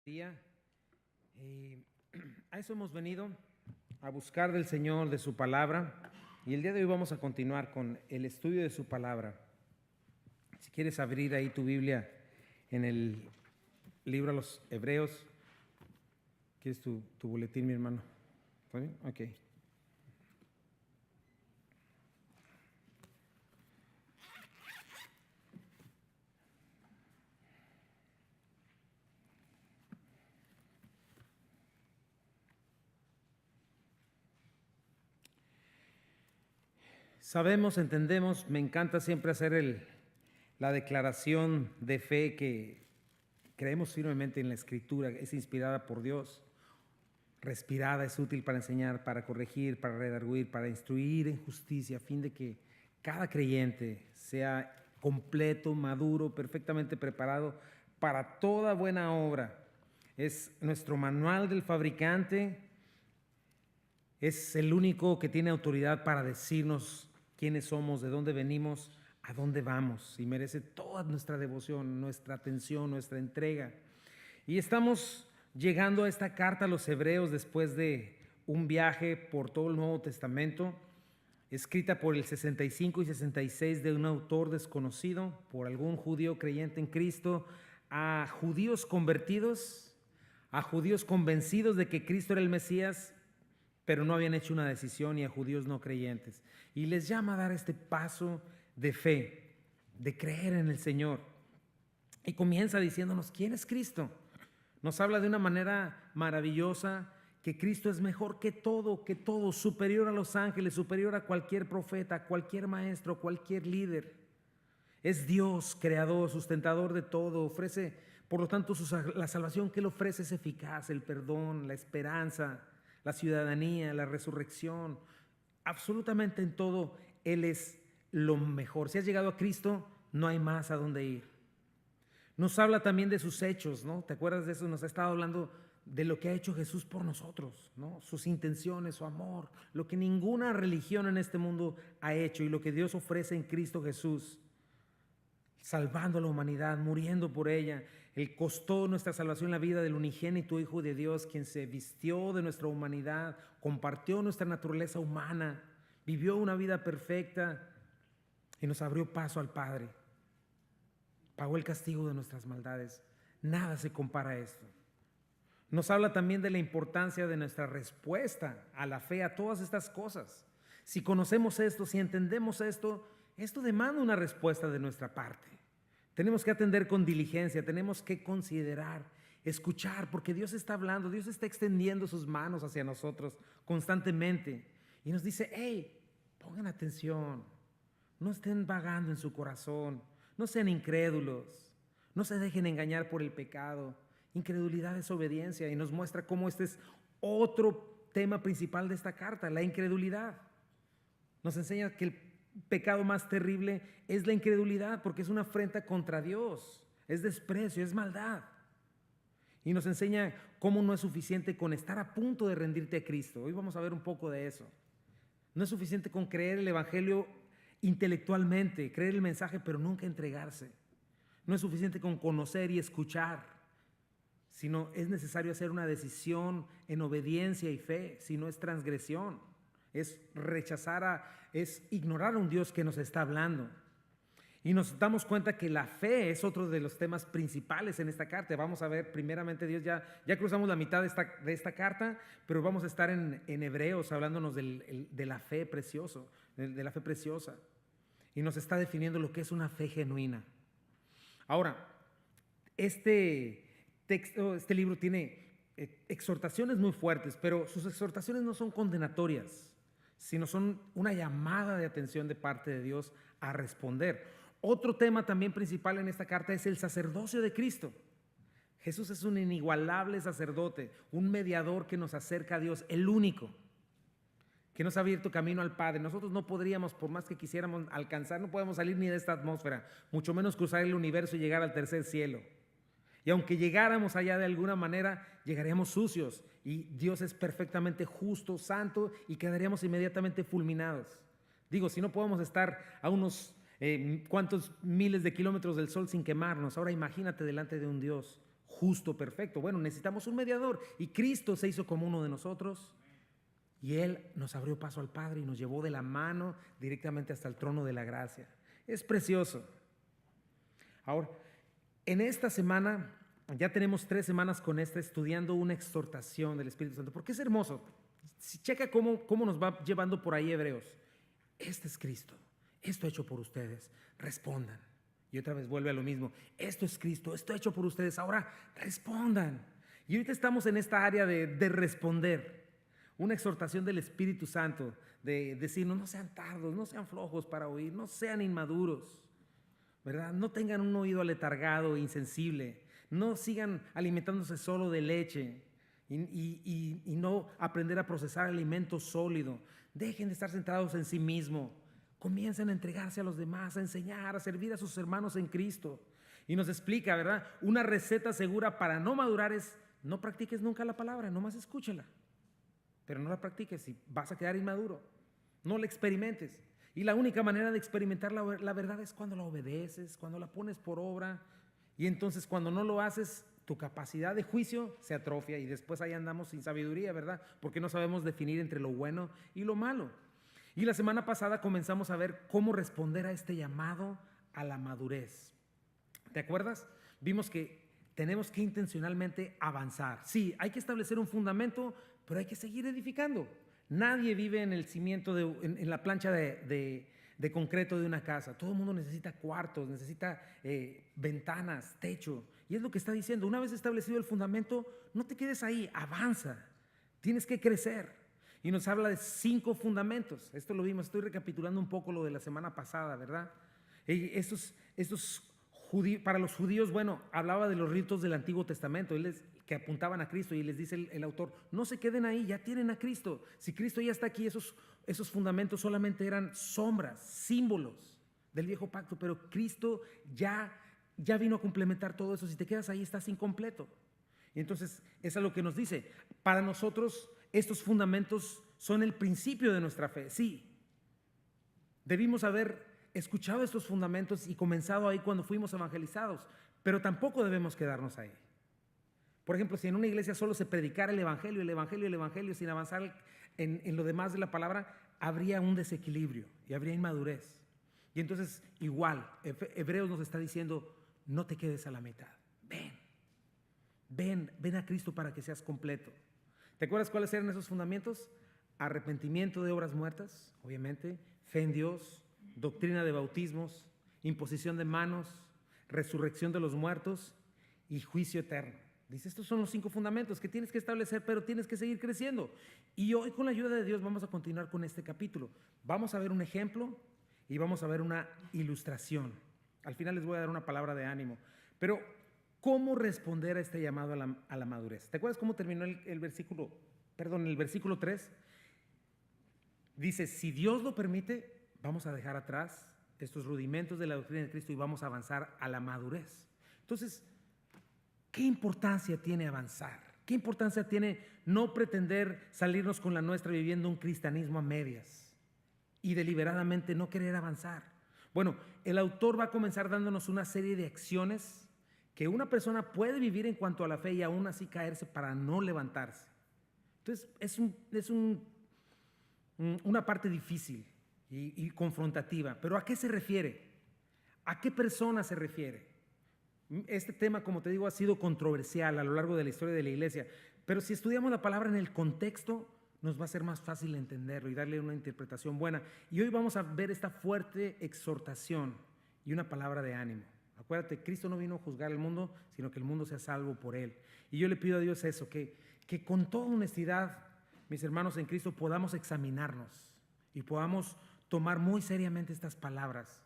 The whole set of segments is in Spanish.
día. A eso hemos venido, a buscar del Señor, de su palabra, y el día de hoy vamos a continuar con el estudio de su palabra. Si quieres abrir ahí tu Biblia en el libro a los Hebreos. ¿Quieres tu boletín, mi hermano? ¿Está bien? Ok. Sabemos, entendemos, me encanta siempre hacer la declaración de fe que creemos firmemente en la Escritura, es inspirada por Dios, respirada, es útil para enseñar, para corregir, para redarguir, para instruir en justicia, a fin de que cada creyente sea completo, maduro, perfectamente preparado para toda buena obra. Es nuestro manual del fabricante, es el único que tiene autoridad para decirnos quiénes somos, de dónde venimos, a dónde vamos, y merece toda nuestra devoción, nuestra atención, nuestra entrega. Y estamos llegando a esta carta a los Hebreos después de un viaje por todo el Nuevo Testamento, escrita por el 65 y 66 de un autor desconocido, por algún judío creyente en Cristo, a judíos convertidos, a judíos convencidos de que Cristo era el Mesías, pero no habían hecho una decisión, y a judíos no creyentes. Y les llama a dar este paso de fe, de creer en el Señor. Y comienza diciéndonos, ¿quién es Cristo? Nos habla de una manera maravillosa que Cristo es mejor que todo, superior a los ángeles, superior a cualquier profeta, cualquier maestro, cualquier líder. Es Dios, creador, sustentador de todo, ofrece, por lo tanto, la salvación que Él ofrece es eficaz, el perdón, la esperanza, la ciudadanía, la resurrección. Absolutamente en todo Él es lo mejor. Si has llegado a Cristo, no hay más a dónde ir. Nos habla también de sus hechos, ¿no? ¿Te acuerdas de eso? Nos ha estado hablando de lo que ha hecho Jesús por nosotros, ¿no? Sus intenciones, su amor, lo que ninguna religión en este mundo ha hecho y lo que Dios ofrece en Cristo Jesús, salvando a la humanidad, muriendo por ella. Él costó nuestra salvación, la vida del unigénito Hijo de Dios, quien se vistió de nuestra humanidad, compartió nuestra naturaleza humana, vivió una vida perfecta y nos abrió paso al Padre. Pagó el castigo de nuestras maldades. Nada se compara a esto. Nos habla también de la importancia de nuestra respuesta a la fe, a todas estas cosas. Si conocemos esto, si entendemos esto demanda una respuesta de nuestra parte. Tenemos que atender con diligencia, tenemos que considerar, escuchar, porque Dios está hablando, Dios está extendiendo sus manos hacia nosotros constantemente y nos dice, hey, pongan atención, no estén vagando en su corazón, no sean incrédulos, no se dejen engañar por el pecado. Incredulidad es obediencia, y nos muestra cómo este es otro tema principal de esta carta, la incredulidad. Nos enseña que el pecado más terrible es la incredulidad, porque es una afrenta contra Dios, es desprecio, es maldad. Y nos enseña cómo no es suficiente con estar a punto de rendirte a Cristo. Hoy vamos a ver un poco de eso. No es suficiente con creer el evangelio intelectualmente, creer el mensaje, pero nunca entregarse. No es suficiente con conocer y escuchar, sino es necesario hacer una decisión en obediencia y fe, si no es transgresión. Es es ignorar a un Dios que nos está hablando. Y nos damos cuenta que la fe es otro de los temas principales en esta carta. Vamos a ver primeramente Dios, ya cruzamos la mitad de esta carta, pero vamos a estar en Hebreos hablándonos de la fe de la fe preciosa. Y nos está definiendo lo que es una fe genuina. Ahora, este libro tiene exhortaciones muy fuertes, pero sus exhortaciones no son condenatorias, sino son una llamada de atención de parte de Dios a responder. Otro tema también principal en esta carta es el sacerdocio de Cristo. Jesús es un inigualable sacerdote, un mediador que nos acerca a Dios, el único, que nos ha abierto camino al Padre. Nosotros no podríamos, por más que quisiéramos alcanzar, no podemos salir ni de esta atmósfera, mucho menos cruzar el universo y llegar al tercer cielo. Y aunque llegáramos allá de alguna manera, llegaríamos sucios, y Dios es perfectamente justo, santo, y quedaríamos inmediatamente fulminados. Digo, si no podemos estar a unos cuantos miles de kilómetros del sol sin quemarnos, ahora imagínate delante de un Dios justo, perfecto. Bueno, necesitamos un mediador y Cristo se hizo como uno de nosotros y Él nos abrió paso al Padre y nos llevó de la mano directamente hasta el trono de la gracia. Es precioso. Ahora, en esta semana, ya tenemos 3 semanas con esta, estudiando una exhortación del Espíritu Santo, porque es hermoso. Si checa cómo nos va llevando por ahí Hebreos. Este es Cristo, esto hecho por ustedes, respondan. Y otra vez vuelve a lo mismo, esto es Cristo, esto hecho por ustedes, ahora respondan. Y ahorita estamos en esta área de responder, una exhortación del Espíritu Santo, de decirnos, no sean tardos, no sean flojos para oír, no sean inmaduros, ¿verdad? No tengan un oído aletargado e insensible, no sigan alimentándose solo de leche y no aprender a procesar alimento sólido. Dejen de estar centrados en sí mismo. Comiencen a entregarse a los demás, a enseñar, a servir a sus hermanos en Cristo. Y nos explica, ¿verdad? Una receta segura para no madurar es: no practiques nunca la palabra, nomás escúchala. Pero no la practiques y vas a quedar inmaduro. No la experimentes. Y la única manera de experimentar la verdad es cuando la obedeces, cuando la pones por obra. Y entonces cuando no lo haces, tu capacidad de juicio se atrofia y después ahí andamos sin sabiduría, ¿verdad? Porque no sabemos definir entre lo bueno y lo malo. Y la semana pasada comenzamos a ver cómo responder a este llamado a la madurez. ¿Te acuerdas? Vimos que tenemos que intencionalmente avanzar. Sí, hay que establecer un fundamento, pero hay que seguir edificando. Nadie vive en el cimiento, en la plancha de concreto de una casa. Todo el mundo necesita cuartos, necesita ventanas, techo. Y es lo que está diciendo. Una vez establecido el fundamento, no te quedes ahí, avanza. Tienes que crecer. Y nos habla de 5 fundamentos. Esto lo vimos, estoy recapitulando un poco lo de la semana pasada, ¿verdad? Para los judíos, bueno, hablaba de los ritos del Antiguo Testamento, que apuntaban a Cristo, y les dice el autor, no se queden ahí, ya tienen a Cristo. Si Cristo ya está aquí, esos fundamentos solamente eran sombras, símbolos del viejo pacto, pero Cristo ya vino a complementar todo eso. Si te quedas ahí, estás incompleto. Y entonces, eso es lo que nos dice. Para nosotros, estos fundamentos son el principio de nuestra fe. Sí, debimos haber escuchado estos fundamentos y comenzado ahí cuando fuimos evangelizados, pero tampoco debemos quedarnos ahí. Por ejemplo, si en una iglesia solo se predicara el evangelio sin avanzar en lo demás de la palabra, habría un desequilibrio y habría inmadurez. Y entonces, igual, Hebreos nos está diciendo, no te quedes a la mitad. Ven a Cristo para que seas completo. ¿Te acuerdas cuáles eran esos fundamentos? Arrepentimiento de obras muertas, obviamente, fe en Dios, doctrina de bautismos, imposición de manos, resurrección de los muertos y juicio eterno. Dice, estos son los 5 fundamentos que tienes que establecer, pero tienes que seguir creciendo. Y hoy, con la ayuda de Dios, vamos a continuar con este capítulo. Vamos a ver un ejemplo y vamos a ver una ilustración. Al final les voy a dar una palabra de ánimo. Pero, ¿cómo responder a este llamado a la madurez? ¿Te acuerdas cómo terminó el versículo 3? Dice, si Dios lo permite, vamos a dejar atrás estos rudimentos de la doctrina de Cristo y vamos a avanzar a la madurez. Entonces, ¿qué importancia tiene avanzar? ¿Qué importancia tiene no pretender salirnos con la nuestra viviendo un cristianismo a medias y deliberadamente no querer avanzar? Bueno, el autor va a comenzar dándonos una serie de acciones que una persona puede vivir en cuanto a la fe y aún así caerse para no levantarse. Entonces, es una parte difícil y confrontativa. ¿Pero a qué se refiere? ¿A qué persona se refiere? Este tema, como te digo, ha sido controversial a lo largo de la historia de la iglesia, pero si estudiamos la palabra en el contexto, nos va a ser más fácil entenderlo y darle una interpretación buena. Y hoy vamos a ver esta fuerte exhortación y una palabra de ánimo. Acuérdate, Cristo no vino a juzgar al mundo, sino que el mundo sea salvo por Él. Y yo le pido a Dios eso, que con toda honestidad, mis hermanos en Cristo, podamos examinarnos y podamos tomar muy seriamente estas palabras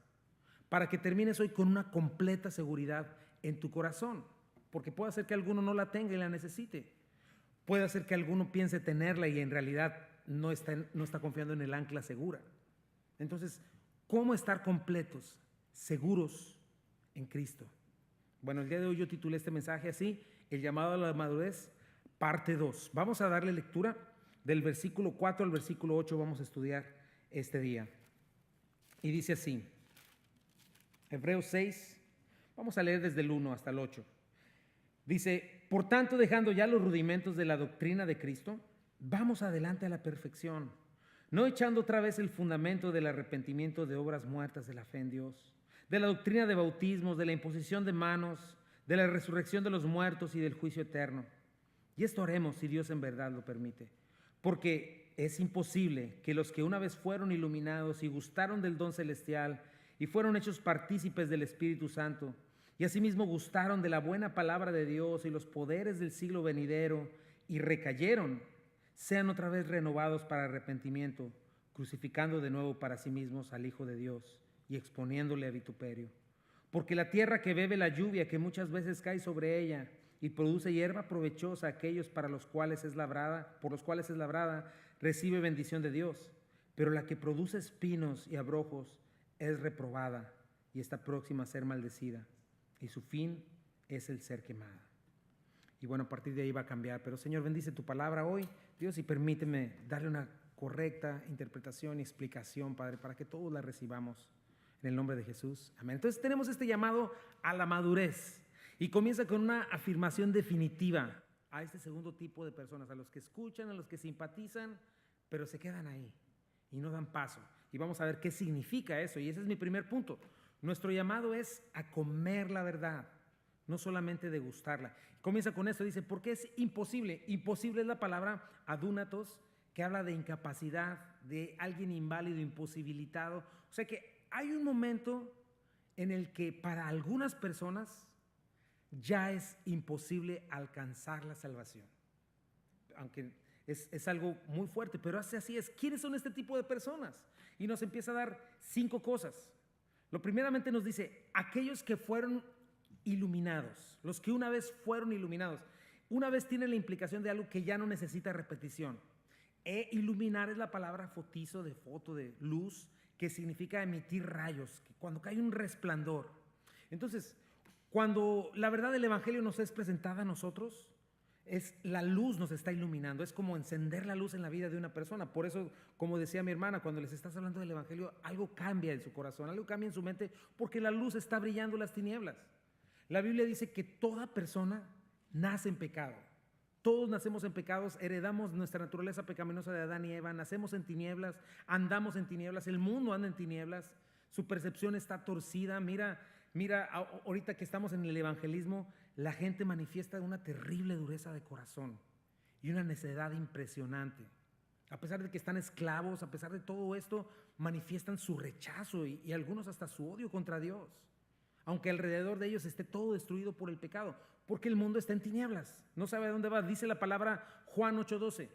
para que termines hoy con una completa seguridad en tu corazón, porque puede ser que alguno no la tenga y la necesite. Puede ser que alguno piense tenerla y en realidad no está confiando en el ancla segura. Entonces, ¿cómo estar completos, seguros en Cristo? Bueno, el día de hoy yo titulé este mensaje así, el llamado a la madurez, parte 2. Vamos a darle lectura del versículo 4 al versículo 8, vamos a estudiar este día. Y dice así, Hebreos 6, vamos a leer desde el 1 hasta el 8. Dice, por tanto, dejando ya los rudimentos de la doctrina de Cristo, vamos adelante a la perfección, no echando otra vez el fundamento del arrepentimiento de obras muertas de la fe en Dios, de la doctrina de bautismos, de la imposición de manos, de la resurrección de los muertos y del juicio eterno. Y esto haremos si Dios en verdad lo permite, porque es imposible que los que una vez fueron iluminados y gustaron del don celestial y fueron hechos partícipes del Espíritu Santo, y asimismo gustaron de la buena palabra de Dios y los poderes del siglo venidero y recayeron, sean otra vez renovados para arrepentimiento, crucificando de nuevo para sí mismos al Hijo de Dios y exponiéndole a vituperio. Porque la tierra que bebe la lluvia que muchas veces cae sobre ella y produce hierba provechosa a aquellos para los cuales es labrada, por los cuales es labrada, recibe bendición de Dios. Pero la que produce espinos y abrojos es reprobada y está próxima a ser maldecida, y su fin es el ser quemada. Y bueno, a partir de ahí va a cambiar. Pero Señor, bendice tu palabra hoy, Dios, y permíteme darle una correcta interpretación y explicación, Padre, para que todos la recibamos en el nombre de Jesús. Amén. Entonces tenemos este llamado a la madurez y comienza con una afirmación definitiva a este segundo tipo de personas, a los que escuchan, a los que simpatizan, pero se quedan ahí y no dan paso. Y vamos a ver qué significa eso, y ese es mi primer punto. Nuestro llamado es a comer la verdad, no solamente degustarla. Comienza con esto, dice, porque es imposible. Imposible es la palabra adúnatos, que habla de incapacidad, de alguien inválido, imposibilitado. O sea que hay un momento en el que para algunas personas ya es imposible alcanzar la salvación. Aunque es algo muy fuerte, pero así es. ¿Quiénes son este tipo de personas? Y nos empieza a dar 5 cosas. Lo primeramente nos dice, aquellos que fueron iluminados, los que una vez fueron iluminados. Una vez tiene la implicación de algo que ya no necesita repetición. Iluminar es la palabra fotizo, de foto, de luz, que significa emitir rayos, que cuando cae un resplandor. Entonces, cuando la verdad del Evangelio nos es presentada a nosotros, es la luz nos está iluminando, es como encender la luz en la vida de una persona. Por eso, como decía mi hermana, cuando les estás hablando del Evangelio, algo cambia en su corazón, algo cambia en su mente, porque la luz está brillando en las tinieblas. La Biblia dice que toda persona nace en pecado. Todos nacemos en pecados, heredamos nuestra naturaleza pecaminosa de Adán y Eva, nacemos en tinieblas, andamos en tinieblas, el mundo anda en tinieblas, su percepción está torcida. Mira, ahorita que estamos en el evangelismo, la gente manifiesta una terrible dureza de corazón y una necedad impresionante. A pesar de que están esclavos, a pesar de todo esto, manifiestan su rechazo y algunos hasta su odio contra Dios, aunque alrededor de ellos esté todo destruido por el pecado, porque el mundo está en tinieblas, no sabe a dónde va. Dice la palabra Juan 8:12.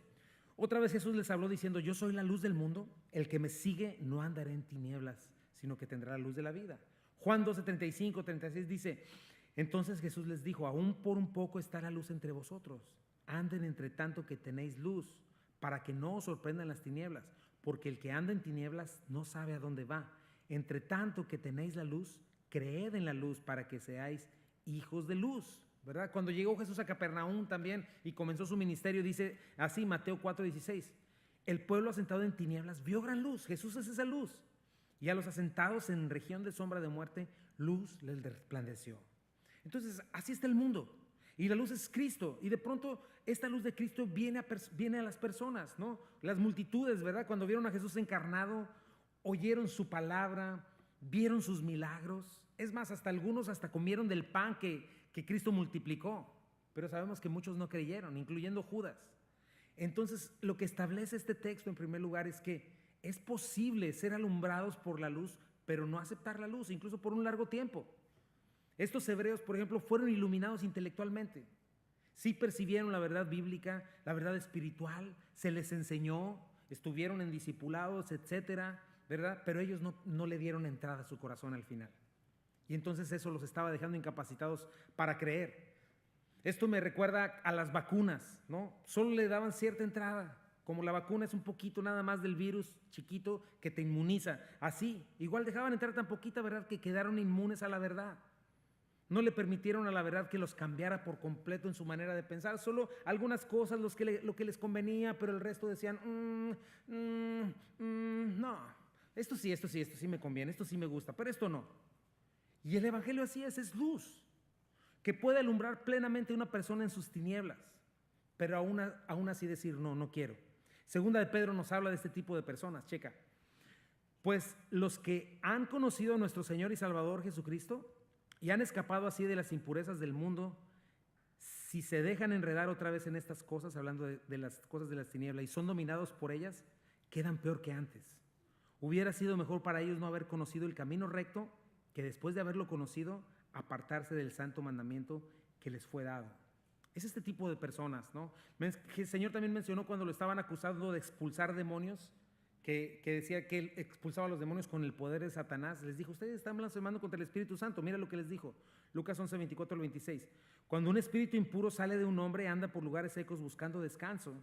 Otra vez Jesús les habló diciendo, yo soy la luz del mundo, el que me sigue no andará en tinieblas, sino que tendrá la luz de la vida. Juan 12:35, 36 dice, entonces Jesús les dijo, aún por un poco está la luz entre vosotros, anden entre tanto que tenéis luz, para que no os sorprendan las tinieblas, porque el que anda en tinieblas no sabe a dónde va. Entre tanto que tenéis la luz, creed en la luz para que seáis hijos de luz, ¿verdad? Cuando llegó Jesús a Capernaum también y comenzó su ministerio, dice así, Mateo 4:16, el pueblo asentado en tinieblas vio gran luz. Jesús es esa luz. Y a los asentados en región de sombra de muerte, luz les resplandeció. Entonces, así está el mundo. Y la luz es Cristo. Y de pronto, esta luz de Cristo viene a las personas, ¿no? Las multitudes, ¿verdad? Cuando vieron a Jesús encarnado, oyeron su palabra, vieron sus milagros. Es más, hasta algunos hasta comieron del pan que Cristo multiplicó. Pero sabemos que muchos no creyeron, incluyendo Judas. Entonces, lo que establece este texto en primer lugar es que es posible ser alumbrados por la luz, pero no aceptar la luz, incluso por un largo tiempo. Estos hebreos, por ejemplo, fueron iluminados intelectualmente. Sí percibieron la verdad bíblica, la verdad espiritual, se les enseñó, estuvieron en discipulados, etcétera, ¿verdad? Pero ellos no le dieron entrada a su corazón al final. Y entonces eso los estaba dejando incapacitados para creer. Esto me recuerda a las vacunas, ¿no? Solo le daban cierta entrada. Como la vacuna es un poquito nada más del virus chiquito que te inmuniza. Así, igual dejaban entrar tan poquita verdad que quedaron inmunes a la verdad. No le permitieron a la verdad que los cambiara por completo en su manera de pensar. Solo algunas cosas, lo que les convenía, pero el resto decían, no, esto sí me conviene, esto sí me gusta, pero esto no. Y el evangelio así es luz. que puede alumbrar plenamente a una persona en sus tinieblas, pero aún así decir, no quiero. Segunda de Pedro nos habla de este tipo de personas, checa. Pues los que han conocido a nuestro Señor y Salvador Jesucristo y han escapado así de las impurezas del mundo, si se dejan enredar otra vez en estas cosas, hablando de las cosas de las tinieblas, y son dominados por ellas, quedan peor que antes. Hubiera sido mejor para ellos no haber conocido el camino recto que después de haberlo conocido, apartarse del santo mandamiento que les fue dado. Es este tipo de personas, ¿no? El Señor también mencionó cuando lo estaban acusando de expulsar demonios, que decía que él expulsaba a los demonios con el poder de Satanás. Les dijo, ustedes están blasfemando contra el Espíritu Santo. Mira lo que les dijo, Lucas 11, 24 al 26. Cuando un espíritu impuro sale de un hombre, anda por lugares secos buscando descanso,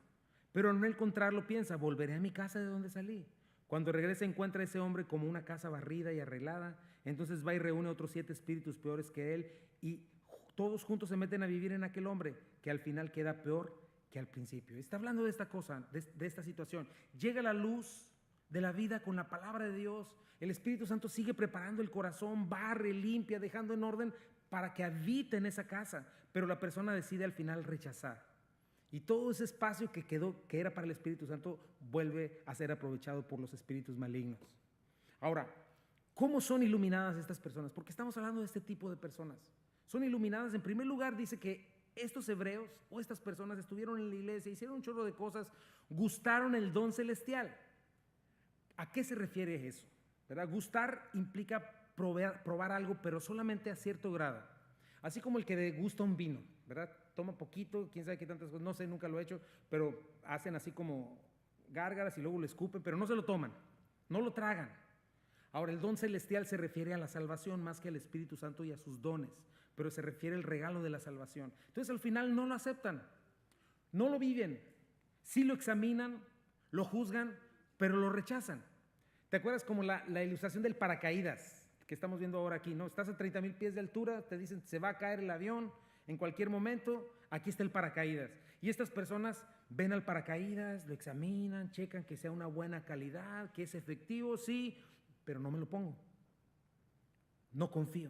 pero al no encontrarlo piensa, volveré a mi casa de donde salí. Cuando regresa encuentra a ese hombre como una casa barrida y arreglada, entonces va y reúne otros 7 espíritus peores que él y todos juntos se meten a vivir en aquel hombre, que al final queda peor que al principio. Está hablando de esta cosa, de esta situación. Llega la luz de la vida con la palabra de Dios, el Espíritu Santo sigue preparando el corazón, barre, limpia, dejando en orden para que habite en esa casa, pero la persona decide al final rechazar. Y todo ese espacio que quedó, que era para el Espíritu Santo, vuelve a ser aprovechado por los espíritus malignos. Ahora, ¿cómo son iluminadas estas personas? Porque estamos hablando de este tipo de personas. Son iluminadas, en primer lugar, dice que estos hebreos o estas personas estuvieron en la iglesia, hicieron un chorro de cosas, gustaron el don celestial. ¿A qué se refiere eso? ¿Verdad? Gustar implica probar algo, pero solamente a cierto grado. Así como el que degusta un vino, ¿verdad? Toma poquito, quién sabe qué tantas cosas, no sé, nunca lo he hecho, pero hacen así como gárgaras y luego lo escupen, pero no se lo toman, no lo tragan. Ahora, el don celestial se refiere a la salvación más que al Espíritu Santo y a sus dones, pero se refiere al regalo de la salvación. Entonces, al final no lo aceptan, no lo viven, sí lo examinan, lo juzgan, pero lo rechazan. ¿Te acuerdas como la ilustración del paracaídas que estamos viendo ahora aquí, ¿no? Estás a 30,000 pies de altura, te dicen se va a caer el avión en cualquier momento, aquí está el paracaídas. Y estas personas ven al paracaídas, lo examinan, checan que sea una buena calidad, que es efectivo, sí, pero no me lo pongo. No confío.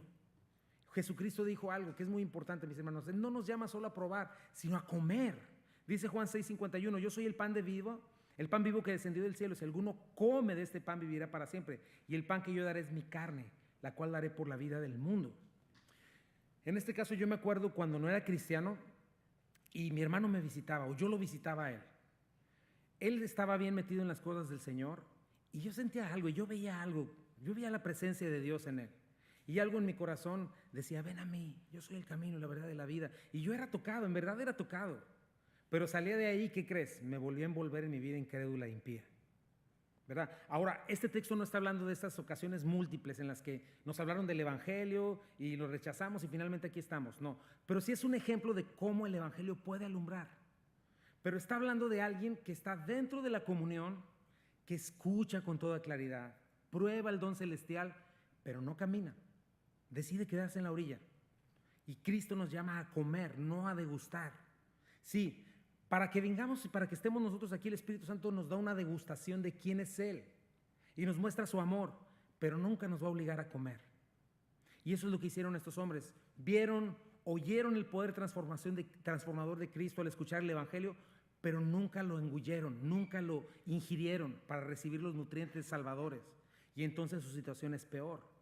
Jesucristo dijo algo que es muy importante, mis hermanos. Él no nos llama solo a probar, sino a comer. Dice Juan 6:51, yo soy el pan vivo que descendió del cielo. Si alguno come de este pan, vivirá para siempre. Y el pan que yo daré es mi carne, la cual daré por la vida del mundo. En este caso yo me acuerdo cuando no era cristiano y mi hermano me visitaba, o yo lo visitaba a él. Él estaba bien metido en las cosas del Señor y yo sentía algo, yo veía la presencia de Dios en él. Y algo en mi corazón decía, ven a mí, yo soy el camino, la verdad y la vida. Y yo era tocado, en verdad era tocado. Pero salía de ahí, ¿qué crees? Me volví a envolver en mi vida incrédula e impía. ¿Verdad? Ahora, este texto no está hablando de estas ocasiones múltiples en las que nos hablaron del Evangelio y lo rechazamos y finalmente aquí estamos. No, pero sí es un ejemplo de cómo el Evangelio puede alumbrar. Pero está hablando de alguien que está dentro de la comunión, que escucha con toda claridad, prueba el don celestial, pero no camina. Decide quedarse en la orilla. Y Cristo nos llama a comer, no a degustar. Sí, para que vengamos y para que estemos nosotros aquí, el Espíritu Santo nos da una degustación de quién es Él y nos muestra su amor, pero nunca nos va a obligar a comer. Y eso es lo que hicieron estos hombres. Oyeron el poder transformador de Cristo al escuchar el Evangelio, pero nunca lo engulleron, nunca lo ingirieron para recibir los nutrientes salvadores. Y entonces su situación es peor.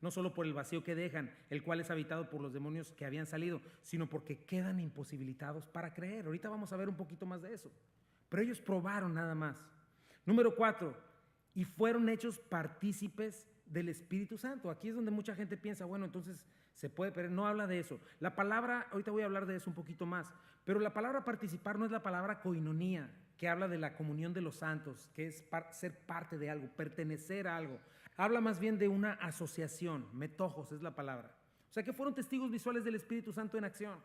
No solo por el vacío que dejan, el cual es habitado por los demonios que habían salido, sino porque quedan imposibilitados para creer. Ahorita vamos a ver un poquito más de eso. Pero ellos probaron nada más. Número 4, y fueron hechos partícipes del Espíritu Santo. Aquí es donde mucha gente piensa, bueno, entonces se puede perder. No habla de eso. La palabra, ahorita voy a hablar de eso un poquito más, pero la palabra participar no es la palabra koinonía, que habla de la comunión de los santos, que es ser parte de algo, pertenecer a algo. Habla más bien de una asociación, metojos es la palabra. O sea que fueron testigos visuales del Espíritu Santo en acción.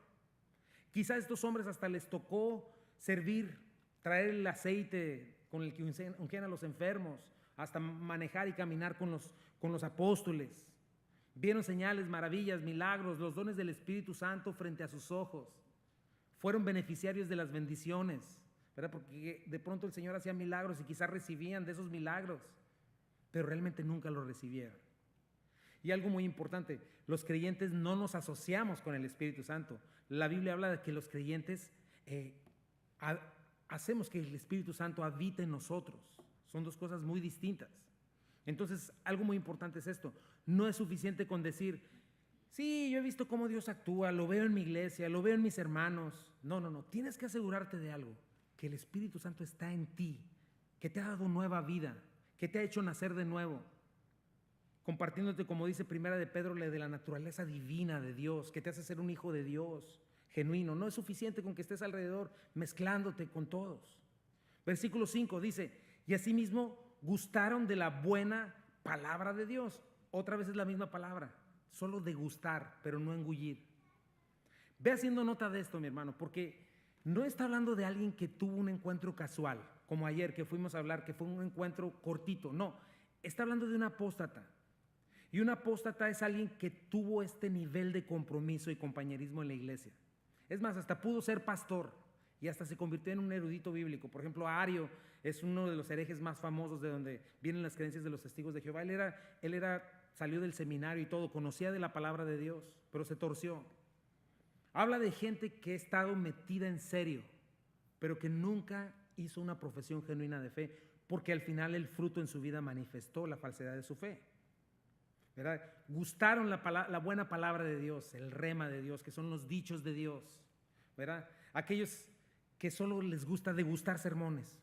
Quizás a estos hombres hasta les tocó servir, traer el aceite con el que ungían a los enfermos, hasta manejar y caminar con los apóstoles. Vieron señales, maravillas, milagros, los dones del Espíritu Santo frente a sus ojos. Fueron beneficiarios de las bendiciones, ¿verdad? Porque de pronto el Señor hacía milagros y quizás recibían de esos milagros, pero realmente nunca los recibieron. Y algo muy importante, los creyentes no nos asociamos con el Espíritu Santo. La Biblia habla de que los creyentes hacemos que el Espíritu Santo habite en nosotros. Son dos cosas muy distintas. Entonces, algo muy importante es esto. No es suficiente con decir, sí, yo he visto cómo Dios actúa, lo veo en mi iglesia, lo veo en mis hermanos. No. Tienes que asegurarte de algo, que el Espíritu Santo está en ti, que te ha dado nueva vida, que te ha hecho nacer de nuevo, compartiéndote, como dice Primera de Pedro, de la naturaleza divina de Dios, que te hace ser un hijo de Dios genuino. No es suficiente con que estés alrededor mezclándote con todos. Versículo 5 dice, y asimismo gustaron de la buena palabra de Dios. Otra vez es la misma palabra, solo degustar, pero no engullir. Ve haciendo nota de esto, mi hermano, porque no está hablando de alguien que tuvo un encuentro casual, como ayer que fuimos a hablar, que fue un encuentro cortito. No, está hablando de un apóstata. Y un apóstata es alguien que tuvo este nivel de compromiso y compañerismo en la iglesia. Es más, hasta pudo ser pastor y hasta se convirtió en un erudito bíblico. Por ejemplo, Ario es uno de los herejes más famosos de donde vienen las creencias de los testigos de Jehová. Salió del seminario y todo, conocía de la palabra de Dios, pero se torció. Habla de gente que ha estado metida en serio, pero que nunca hizo una profesión genuina de fe, porque al final el fruto en su vida manifestó la falsedad de su fe. ¿Verdad? Gustaron la buena palabra de Dios, el rema de Dios, que son los dichos de Dios, ¿verdad? Aquellos que solo les gusta degustar sermones,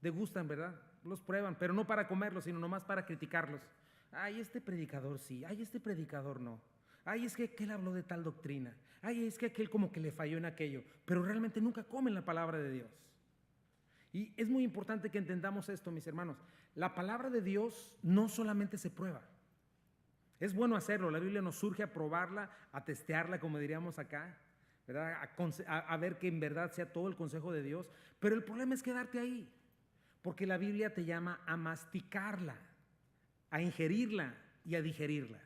degustan, ¿verdad? Los prueban, pero no para comerlos, sino nomás para criticarlos. Ay, este predicador sí, ay, este predicador no. Ay, es que aquel habló de tal doctrina. Ay, es que aquel como que le falló en aquello, pero realmente nunca comen la palabra de Dios. Y es muy importante que entendamos esto, mis hermanos. La palabra de Dios no solamente se prueba. Es bueno hacerlo, la Biblia nos surge a probarla, a testearla, como diríamos acá, ¿verdad? A ver que en verdad sea todo el consejo de Dios, pero el problema es quedarte ahí, porque la Biblia te llama a masticarla, a ingerirla y a digerirla.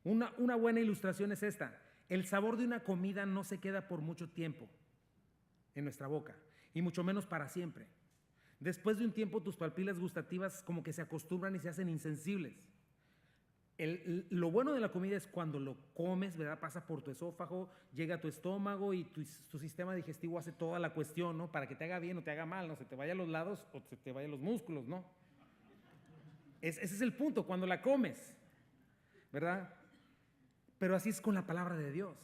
Una buena ilustración es esta: el sabor de una comida no se queda por mucho tiempo en nuestra boca, y mucho menos para siempre. Después de un tiempo tus papilas gustativas como que se acostumbran y se hacen insensibles. Lo bueno de la comida es cuando lo comes, ¿verdad? Pasa por tu esófago, llega a tu estómago y tu sistema digestivo hace toda la cuestión, ¿no? Para que te haga bien o te haga mal, ¿no? Se te vaya a los lados o se te vaya a los músculos, ¿no? Ese es el punto, cuando la comes, ¿verdad? Pero así es con la palabra de Dios.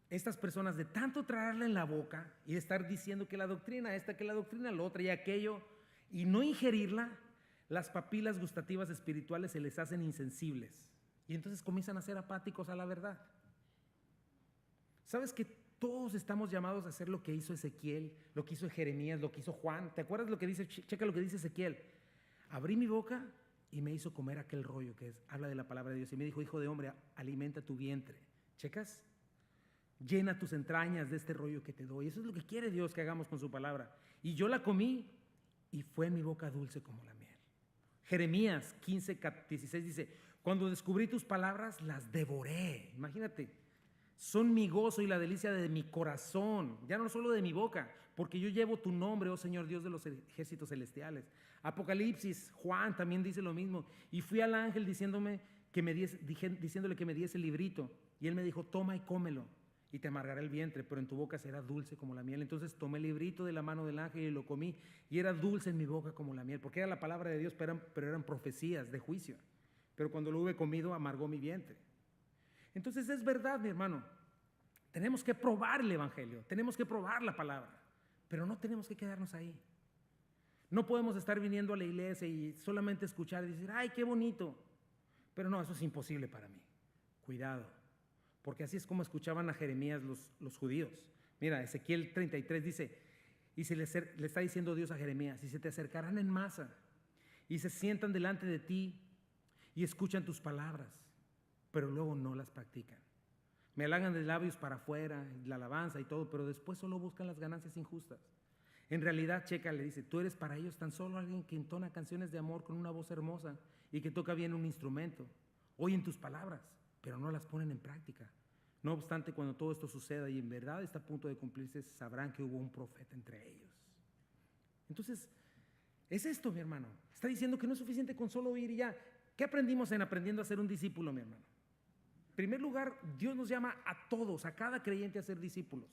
Estas personas, de tanto traerla en la boca y de estar diciendo que la doctrina esta, que la doctrina la otra y aquello, y no ingerirla, las papilas gustativas espirituales se les hacen insensibles y entonces comienzan a ser apáticos a la verdad. ¿Sabes que todos estamos llamados a hacer lo que hizo Ezequiel, lo que hizo Jeremías, lo que hizo Juan? ¿Te acuerdas lo que dice? Checa lo que dice Ezequiel. Abrí mi boca y me hizo comer aquel rollo habla de la palabra de Dios, y me dijo: hijo de hombre, alimenta tu vientre. ¿Checas? Llena tus entrañas de este rollo que te doy. Eso es lo que quiere Dios que hagamos con su palabra. Y yo la comí y fue en mi boca dulce como la miel. Jeremías 15:16 dice: cuando descubrí tus palabras, las devoré. Imagínate, son mi gozo y la delicia de mi corazón, ya no solo de mi boca, porque yo llevo tu nombre, oh Señor Dios de los ejércitos celestiales. Apocalipsis, Juan también dice lo mismo. Y fui al ángel diciéndole que me diese el librito, y él me dijo: toma y cómelo, y te amargará el vientre, pero en tu boca será dulce como la miel. Entonces tomé el librito de la mano del ángel y lo comí, y era dulce en mi boca como la miel, porque era la palabra de Dios, pero eran profecías de juicio. Pero cuando lo hube comido, amargó mi vientre. Entonces es verdad, mi hermano, tenemos que probar el evangelio, tenemos que probar la palabra, pero no tenemos que quedarnos ahí. No podemos estar viniendo a la iglesia y solamente escuchar y decir: ay, qué bonito. Pero no, eso es imposible para mí. Cuidado, porque así es como escuchaban a Jeremías los judíos. Mira, Ezequiel 33 dice, y le está diciendo Dios a Jeremías: y se te acercarán en masa y se sientan delante de ti y escuchan tus palabras, pero luego no las practican. Me halagan de labios para afuera, la alabanza y todo, pero después solo buscan las ganancias injustas. En realidad, checa, le dice: tú eres para ellos tan solo alguien que entona canciones de amor con una voz hermosa y que toca bien un instrumento. Oyen tus palabras, pero no las ponen en práctica. No obstante, cuando todo esto suceda y en verdad está a punto de cumplirse, sabrán que hubo un profeta entre ellos. Entonces, es esto, mi hermano. Está diciendo que no es suficiente con solo oír y ya. ¿Qué aprendimos en aprendiendo a ser un discípulo, mi hermano? En primer lugar, Dios nos llama a todos, a cada creyente a ser discípulos.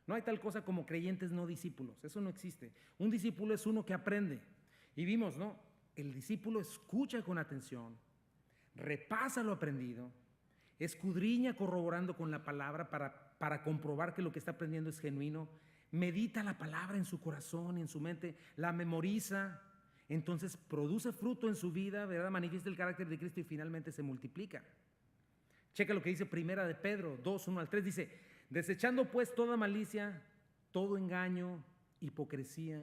No hay tal cosa como creyentes no discípulos, eso no existe. Un discípulo es uno que aprende. Y vimos, ¿no? El discípulo escucha con atención, repasa lo aprendido, escudriña corroborando con la palabra para comprobar que lo que está aprendiendo es genuino, medita la palabra en su corazón y en su mente, la memoriza, entonces produce fruto en su vida, ¿verdad? Manifiesta el carácter de Cristo y finalmente se multiplica. Checa lo que dice Primera de Pedro 2, 1 al 3, dice: desechando pues toda malicia, todo engaño, hipocresía,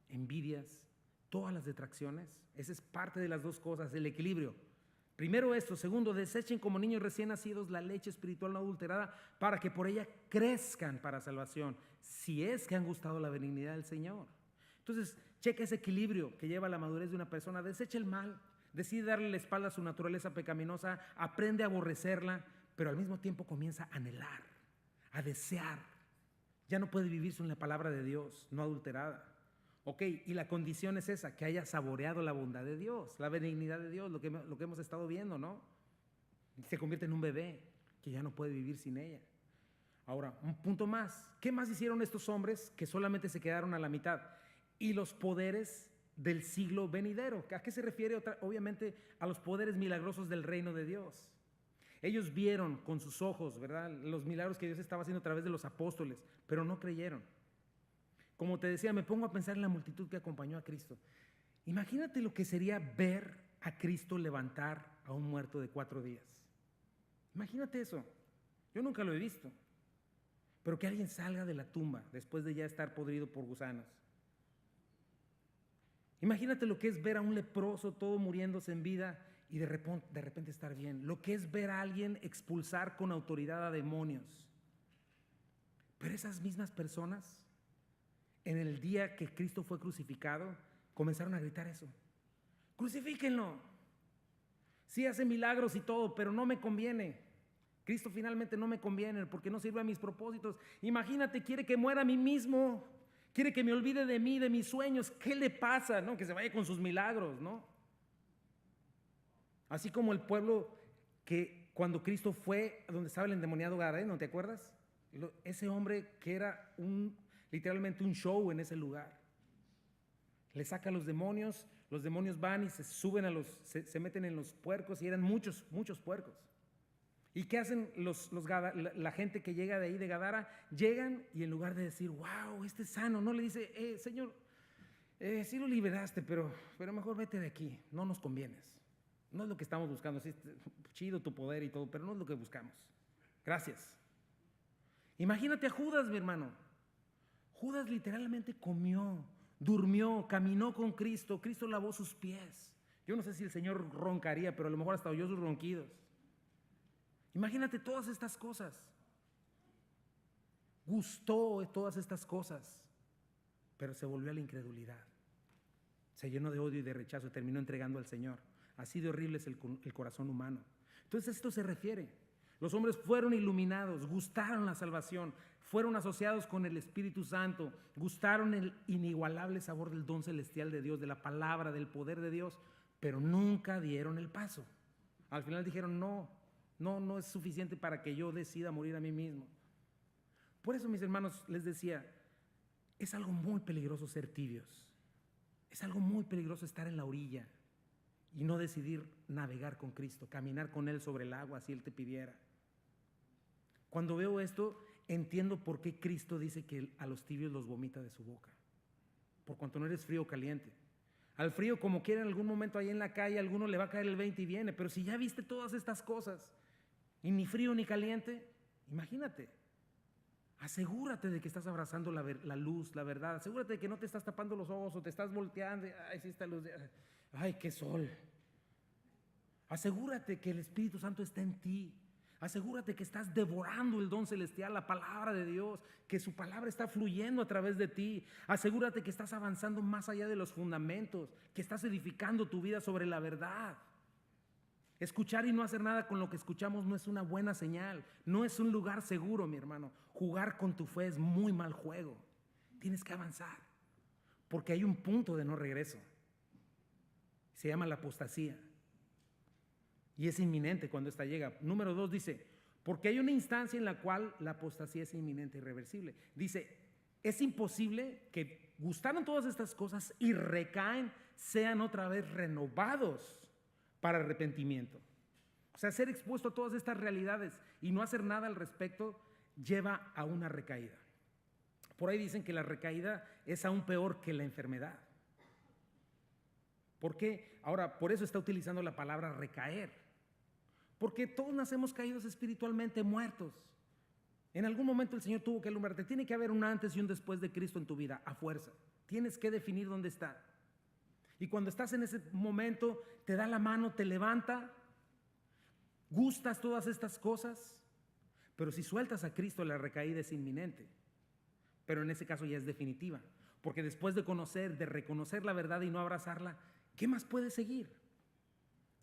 envidias, todas las detracciones. Esa es parte de las dos cosas, el equilibrio. Primero esto, segundo, desechen como niños recién nacidos la leche espiritual no adulterada para que por ella crezcan para salvación, si es que han gustado la benignidad del Señor. Entonces, checa ese equilibrio que lleva a la madurez de una persona. Desecha el mal, decide darle la espalda a su naturaleza pecaminosa, aprende a aborrecerla, pero al mismo tiempo comienza a anhelar, a desear. Ya no puede vivir sin la palabra de Dios, no adulterada. Ok, y la condición es esa, que haya saboreado la bondad de Dios, la benignidad de Dios, lo que hemos estado viendo, ¿no? Se convierte en un bebé que ya no puede vivir sin ella. Ahora, un punto más. ¿Qué más hicieron estos hombres que solamente se quedaron a la mitad? Y los poderes del siglo venidero. ¿A qué se refiere? Obviamente a los poderes milagrosos del reino de Dios. Ellos vieron con sus ojos, ¿verdad?, los milagros que Dios estaba haciendo a través de los apóstoles, pero no creyeron. Como te decía, me pongo a pensar en la multitud que acompañó a Cristo. Imagínate lo que sería ver a Cristo levantar a un muerto de 4 días. Imagínate eso. Yo nunca lo he visto. Pero que alguien salga de la tumba después de ya estar podrido por gusanos. Imagínate lo que es ver a un leproso todo muriéndose en vida y de repente estar bien. Lo que es ver a alguien expulsar con autoridad a demonios. Pero esas mismas personas, en el día que Cristo fue crucificado, comenzaron a gritar eso: crucifíquenlo. Sí hace milagros y todo, pero no me conviene. Cristo finalmente no me conviene porque no sirve a mis propósitos. Imagínate, quiere que muera a mí mismo, quiere que me olvide de mí, de mis sueños. ¿Qué le pasa? ¿No? Que se vaya con sus milagros, ¿no? Así como el pueblo que cuando Cristo fue a donde estaba el endemoniado Gadareno, ¿te acuerdas? Ese hombre que era literalmente un show en ese lugar. Le saca a los demonios van y se suben se meten en los puercos, y eran muchos puercos. ¿Y qué hacen la gente que llega de ahí de Gadara? Llegan y en lugar de decir, wow, este es sano, no le dice, Señor, sí lo liberaste, pero mejor vete de aquí, no nos convienes. No es lo que estamos buscando, sí, chido tu poder y todo, pero no es lo que buscamos. Gracias. Imagínate a Judas, mi hermano. Judas literalmente comió, durmió, caminó con Cristo. Cristo lavó sus pies. Yo no sé si el Señor roncaría, pero a lo mejor hasta oyó sus ronquidos. Imagínate todas estas cosas. Gustó todas estas cosas, pero se volvió a la incredulidad. Se llenó de odio y de rechazo y terminó entregando al Señor. Así de horrible es el corazón humano. Entonces esto se refiere. Los hombres fueron iluminados, gustaron la salvación, fueron asociados con el Espíritu Santo, gustaron el inigualable sabor del don celestial de Dios, de la palabra, del poder de Dios, pero nunca dieron el paso. Al final dijeron, no es suficiente para que yo decida morir a mí mismo. Por eso, mis hermanos, les decía, es algo muy peligroso ser tibios. Es algo muy peligroso estar en la orilla y no decidir navegar con Cristo, caminar con Él sobre el agua si Él te pidiera. Cuando veo esto, entiendo por qué Cristo dice que a los tibios los vomita de su boca. Por cuanto no eres frío o caliente. Al frío, como quiera, en algún momento ahí en la calle, a alguno le va a caer el 20 y viene. Pero si ya viste todas estas cosas, y ni frío ni caliente, imagínate. Asegúrate de que estás abrazando la luz, la verdad. Asegúrate de que no te estás tapando los ojos o te estás volteando. Ay, sí está luz. Ay, qué sol. Asegúrate que el Espíritu Santo está en ti. Asegúrate que estás devorando el don celestial, la palabra de Dios, que su palabra está fluyendo a través de ti. Asegúrate que estás avanzando más allá de los fundamentos, que estás edificando tu vida sobre la verdad. Escuchar y no hacer nada con lo que escuchamos no es una buena señal, no es un lugar seguro, mi hermano. Jugar con tu fe es muy mal juego. Tienes que avanzar, porque hay un punto de no regreso. Se llama la apostasía. y es inminente cuando esta llega. Número 2 dice, porque hay una instancia en la cual la apostasía es inminente e irreversible. Dice, es imposible que gustaron todas estas cosas y recaen, sean otra vez renovados para arrepentimiento. O sea, ser expuesto a todas estas realidades y no hacer nada al respecto lleva a una recaída. Por ahí dicen que la recaída es aún peor que la enfermedad. ¿Por qué? Ahora, por eso está utilizando la palabra recaer. Porque todos nacemos caídos espiritualmente, muertos. En algún momento el Señor tuvo que alumbrarte. Tiene que haber un antes y un después de Cristo en tu vida, a fuerza. Tienes que definir dónde está. Y cuando estás en ese momento, te da la mano, te levanta, gustas todas estas cosas, pero si sueltas a Cristo, la recaída es inminente. Pero en ese caso ya es definitiva. Porque después de conocer, de reconocer la verdad y no abrazarla, ¿qué más puedes seguir?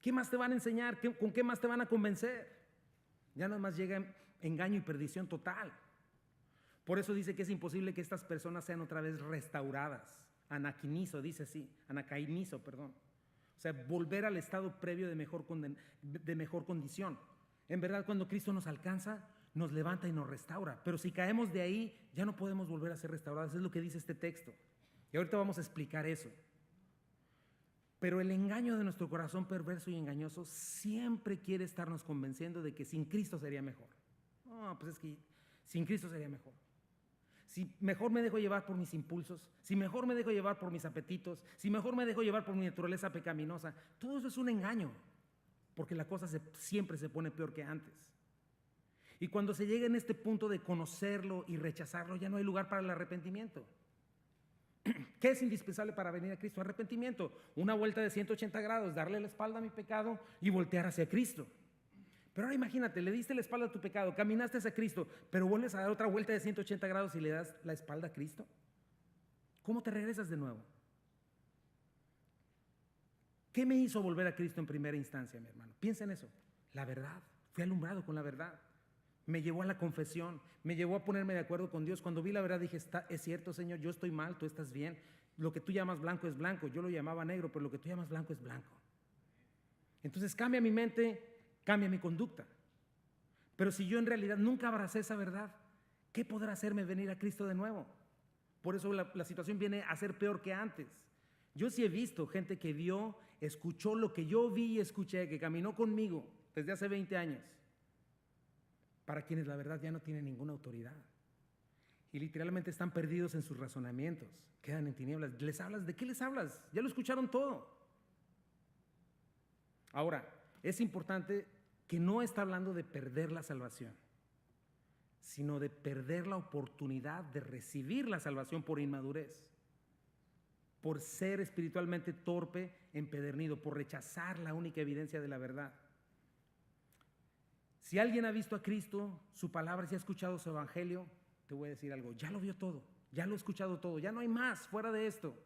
¿Qué más te van a enseñar? ¿Con qué más te van a convencer? Ya nada más llega engaño y perdición total. Por eso dice que es imposible que estas personas sean otra vez restauradas. Dice así, anacainizo, perdón. O sea, volver al estado previo de mejor condición. En verdad, cuando Cristo nos alcanza, nos levanta y nos restaura. Pero si caemos de ahí, ya no podemos volver a ser restaurados. Es lo que dice este texto. Y ahorita vamos a explicar eso. Pero el engaño de nuestro corazón perverso y engañoso siempre quiere estarnos convenciendo de que sin Cristo sería mejor. No, pues es que sin Cristo sería mejor. Si mejor me dejo llevar por mis impulsos, si mejor me dejo llevar por mis apetitos, si mejor me dejo llevar por mi naturaleza pecaminosa, todo eso es un engaño, porque la cosa siempre se pone peor que antes. Y cuando se llega en este punto de conocerlo y rechazarlo, ya no hay lugar para el arrepentimiento. ¿Qué es indispensable para venir a Cristo? Arrepentimiento, una vuelta de 180 grados, darle la espalda a mi pecado y voltear hacia Cristo. Pero ahora imagínate, le diste la espalda a tu pecado, caminaste hacia Cristo, pero vuelves a dar otra vuelta de 180 grados y le das la espalda a Cristo. ¿Cómo te regresas de nuevo? ¿Qué me hizo volver a Cristo en primera instancia, mi hermano? Piensa en eso. La verdad. Fui alumbrado con la verdad. Me llevó a la confesión, me llevó a ponerme de acuerdo con Dios. Cuando vi la verdad dije, es cierto, Señor, yo estoy mal, tú estás bien. Lo que tú llamas blanco es blanco, yo lo llamaba negro, pero lo que tú llamas blanco es blanco. Entonces cambia mi mente, cambia mi conducta. Pero si yo en realidad nunca abracé esa verdad, ¿qué podrá hacerme venir a Cristo de nuevo? Por eso la situación viene a ser peor que antes. Yo sí he visto gente que vio, escuchó lo que yo vi y escuché, que caminó conmigo desde hace 20 años, para quienes la verdad ya no tiene ninguna autoridad. Y literalmente están perdidos en sus razonamientos, quedan en tinieblas. ¿Les hablas? ¿De qué les hablas? Ya lo escucharon todo. Ahora, es importante que no está hablando de perder la salvación, sino de perder la oportunidad de recibir la salvación por inmadurez, por ser espiritualmente torpe, empedernido, por rechazar la única evidencia de la verdad. Si alguien ha visto a Cristo, su palabra, si ha escuchado su evangelio, te voy a decir algo, ya lo vio todo, ya lo ha escuchado todo, ya no hay más fuera de esto.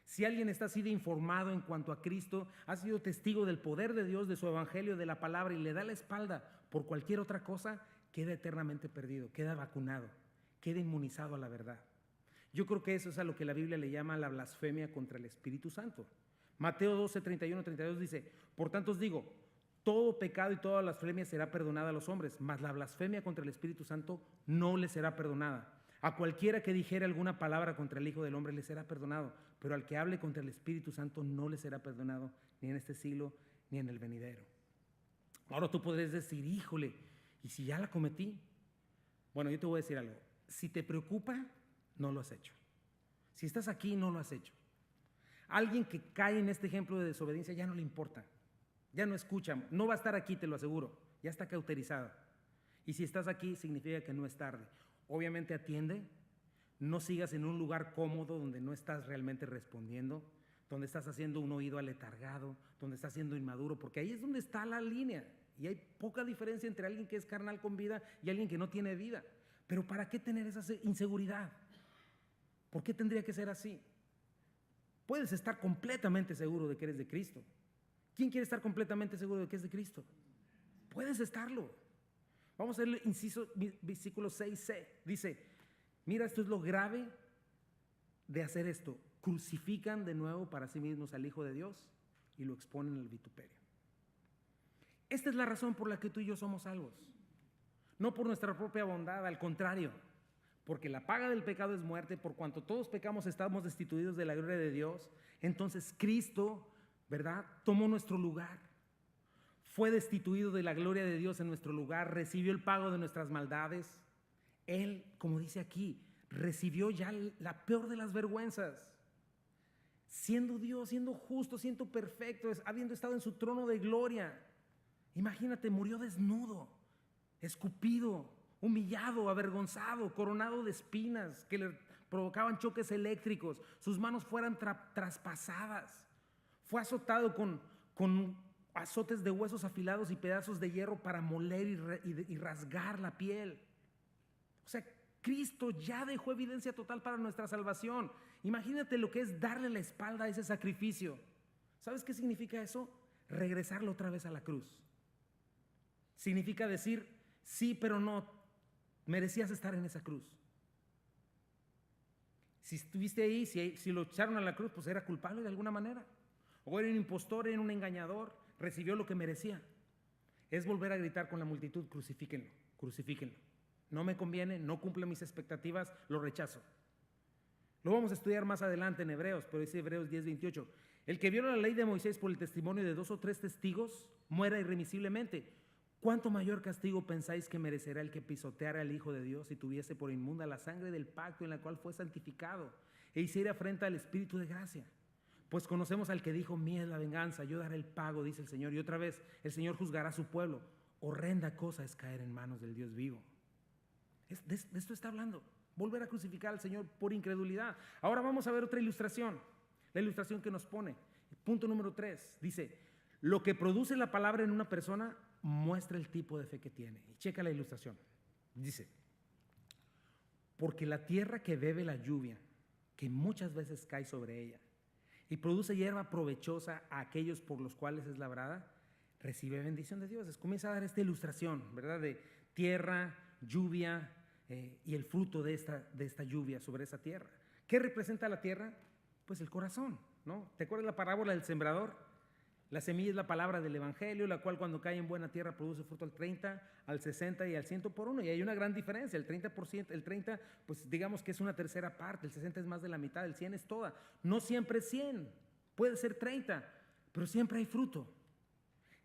Si alguien está así de informado en cuanto a Cristo, ha sido testigo del poder de Dios, de su evangelio, de la palabra, y le da la espalda por cualquier otra cosa, queda eternamente perdido, queda vacunado, queda inmunizado a la verdad. Yo creo que eso es a lo que la Biblia le llama la blasfemia contra el Espíritu Santo. Mateo 12, 31, 32 dice, por tanto os digo, todo pecado y toda blasfemia será perdonada a los hombres, mas la blasfemia contra el Espíritu Santo no le será perdonada. A cualquiera que dijere alguna palabra contra el Hijo del Hombre le será perdonado, pero al que hable contra el Espíritu Santo no le será perdonado, ni en este siglo ni en el venidero. Ahora tú podrías decir, híjole, ¿y si ya la cometí? Bueno, yo te voy a decir algo. Si te preocupa, no lo has hecho. Si estás aquí, no lo has hecho. Alguien que cae en este ejemplo de desobediencia ya no le importa, ya no escucha, no va a estar aquí, te lo aseguro, ya está cauterizado. Y si estás aquí, significa que no es tarde. Obviamente atiende, no sigas en un lugar cómodo donde no estás realmente respondiendo, donde estás haciendo un oído aletargado, donde estás siendo inmaduro, porque ahí es donde está la línea. Y hay poca diferencia entre alguien que es carnal con vida y alguien que no tiene vida. Pero ¿para qué tener esa inseguridad? ¿Por qué tendría que ser así? Puedes estar completamente seguro de que eres de Cristo. ¿Quién quiere estar completamente seguro de que es de Cristo? Puedes estarlo. Vamos a ver el inciso, versículo 6c. Dice, mira, esto es lo grave de hacer esto. Crucifican de nuevo para sí mismos al Hijo de Dios y lo exponen al vituperio. Esta es la razón por la que tú y yo somos salvos. No por nuestra propia bondad, al contrario, porque la paga del pecado es muerte, por cuanto todos pecamos estamos destituidos de la gloria de Dios. Entonces Cristo, ¿verdad?, tomó nuestro lugar. Fue destituido de la gloria de Dios en nuestro lugar, recibió el pago de nuestras maldades. Él, como dice aquí, recibió ya la peor de las vergüenzas. Siendo Dios, siendo justo, siendo perfecto, habiendo estado en su trono de gloria. Imagínate, murió desnudo, escupido, humillado, avergonzado, coronado de espinas que le provocaban choques eléctricos. Sus manos fueran traspasadas. Fue azotado con azotes de huesos afilados y pedazos de hierro para moler y rasgar la piel. O sea, Cristo ya dejó evidencia total para nuestra salvación. Imagínate lo que es darle la espalda a ese sacrificio. ¿Sabes qué significa eso? Regresarlo otra vez a la cruz. Significa decir, sí, pero no, merecías estar en esa cruz. Si estuviste ahí, si lo echaron a la cruz, pues era culpable de alguna manera. O era un impostor, era un engañador, recibió lo que merecía. Es volver a gritar con la multitud, crucifíquenlo, crucifíquenlo. No me conviene, no cumple mis expectativas, lo rechazo. Lo vamos a estudiar más adelante en Hebreos, pero dice Hebreos 10:28. El que viola la ley de Moisés por el testimonio de 2 o 3 testigos, muera irremisiblemente. ¿Cuánto mayor castigo pensáis que merecerá el que pisoteara al Hijo de Dios y tuviese por inmunda la sangre del pacto en la cual fue santificado e hiciera afrenta al Espíritu de gracia? Pues conocemos al que dijo, mía es la venganza, yo daré el pago, dice el Señor. Y otra vez, el Señor juzgará a su pueblo. Horrenda cosa es caer en manos del Dios vivo. De esto está hablando. Volver a crucificar al Señor por incredulidad. Ahora vamos a ver otra ilustración. La ilustración que nos pone. Punto número 3. Dice, lo que produce la palabra en una persona muestra el tipo de fe que tiene. Y checa la ilustración. Dice, porque la tierra que bebe la lluvia, que muchas veces cae sobre ella, y produce hierba provechosa a aquellos por los cuales es labrada, recibe bendición de Dios. Les comienza a dar esta ilustración, ¿verdad? De tierra, lluvia y el fruto de esta lluvia sobre esa tierra. ¿Qué representa la tierra? Pues el corazón, ¿no? ¿Te acuerdas la parábola del sembrador? La semilla es la palabra del evangelio, la cual cuando cae en buena tierra produce fruto al 30, al 60 y al 100 por uno. Y hay una gran diferencia, el 30, pues digamos que es una tercera parte, el 60 es más de la mitad, el 100 es toda. No siempre es 100, puede ser 30, pero siempre hay fruto.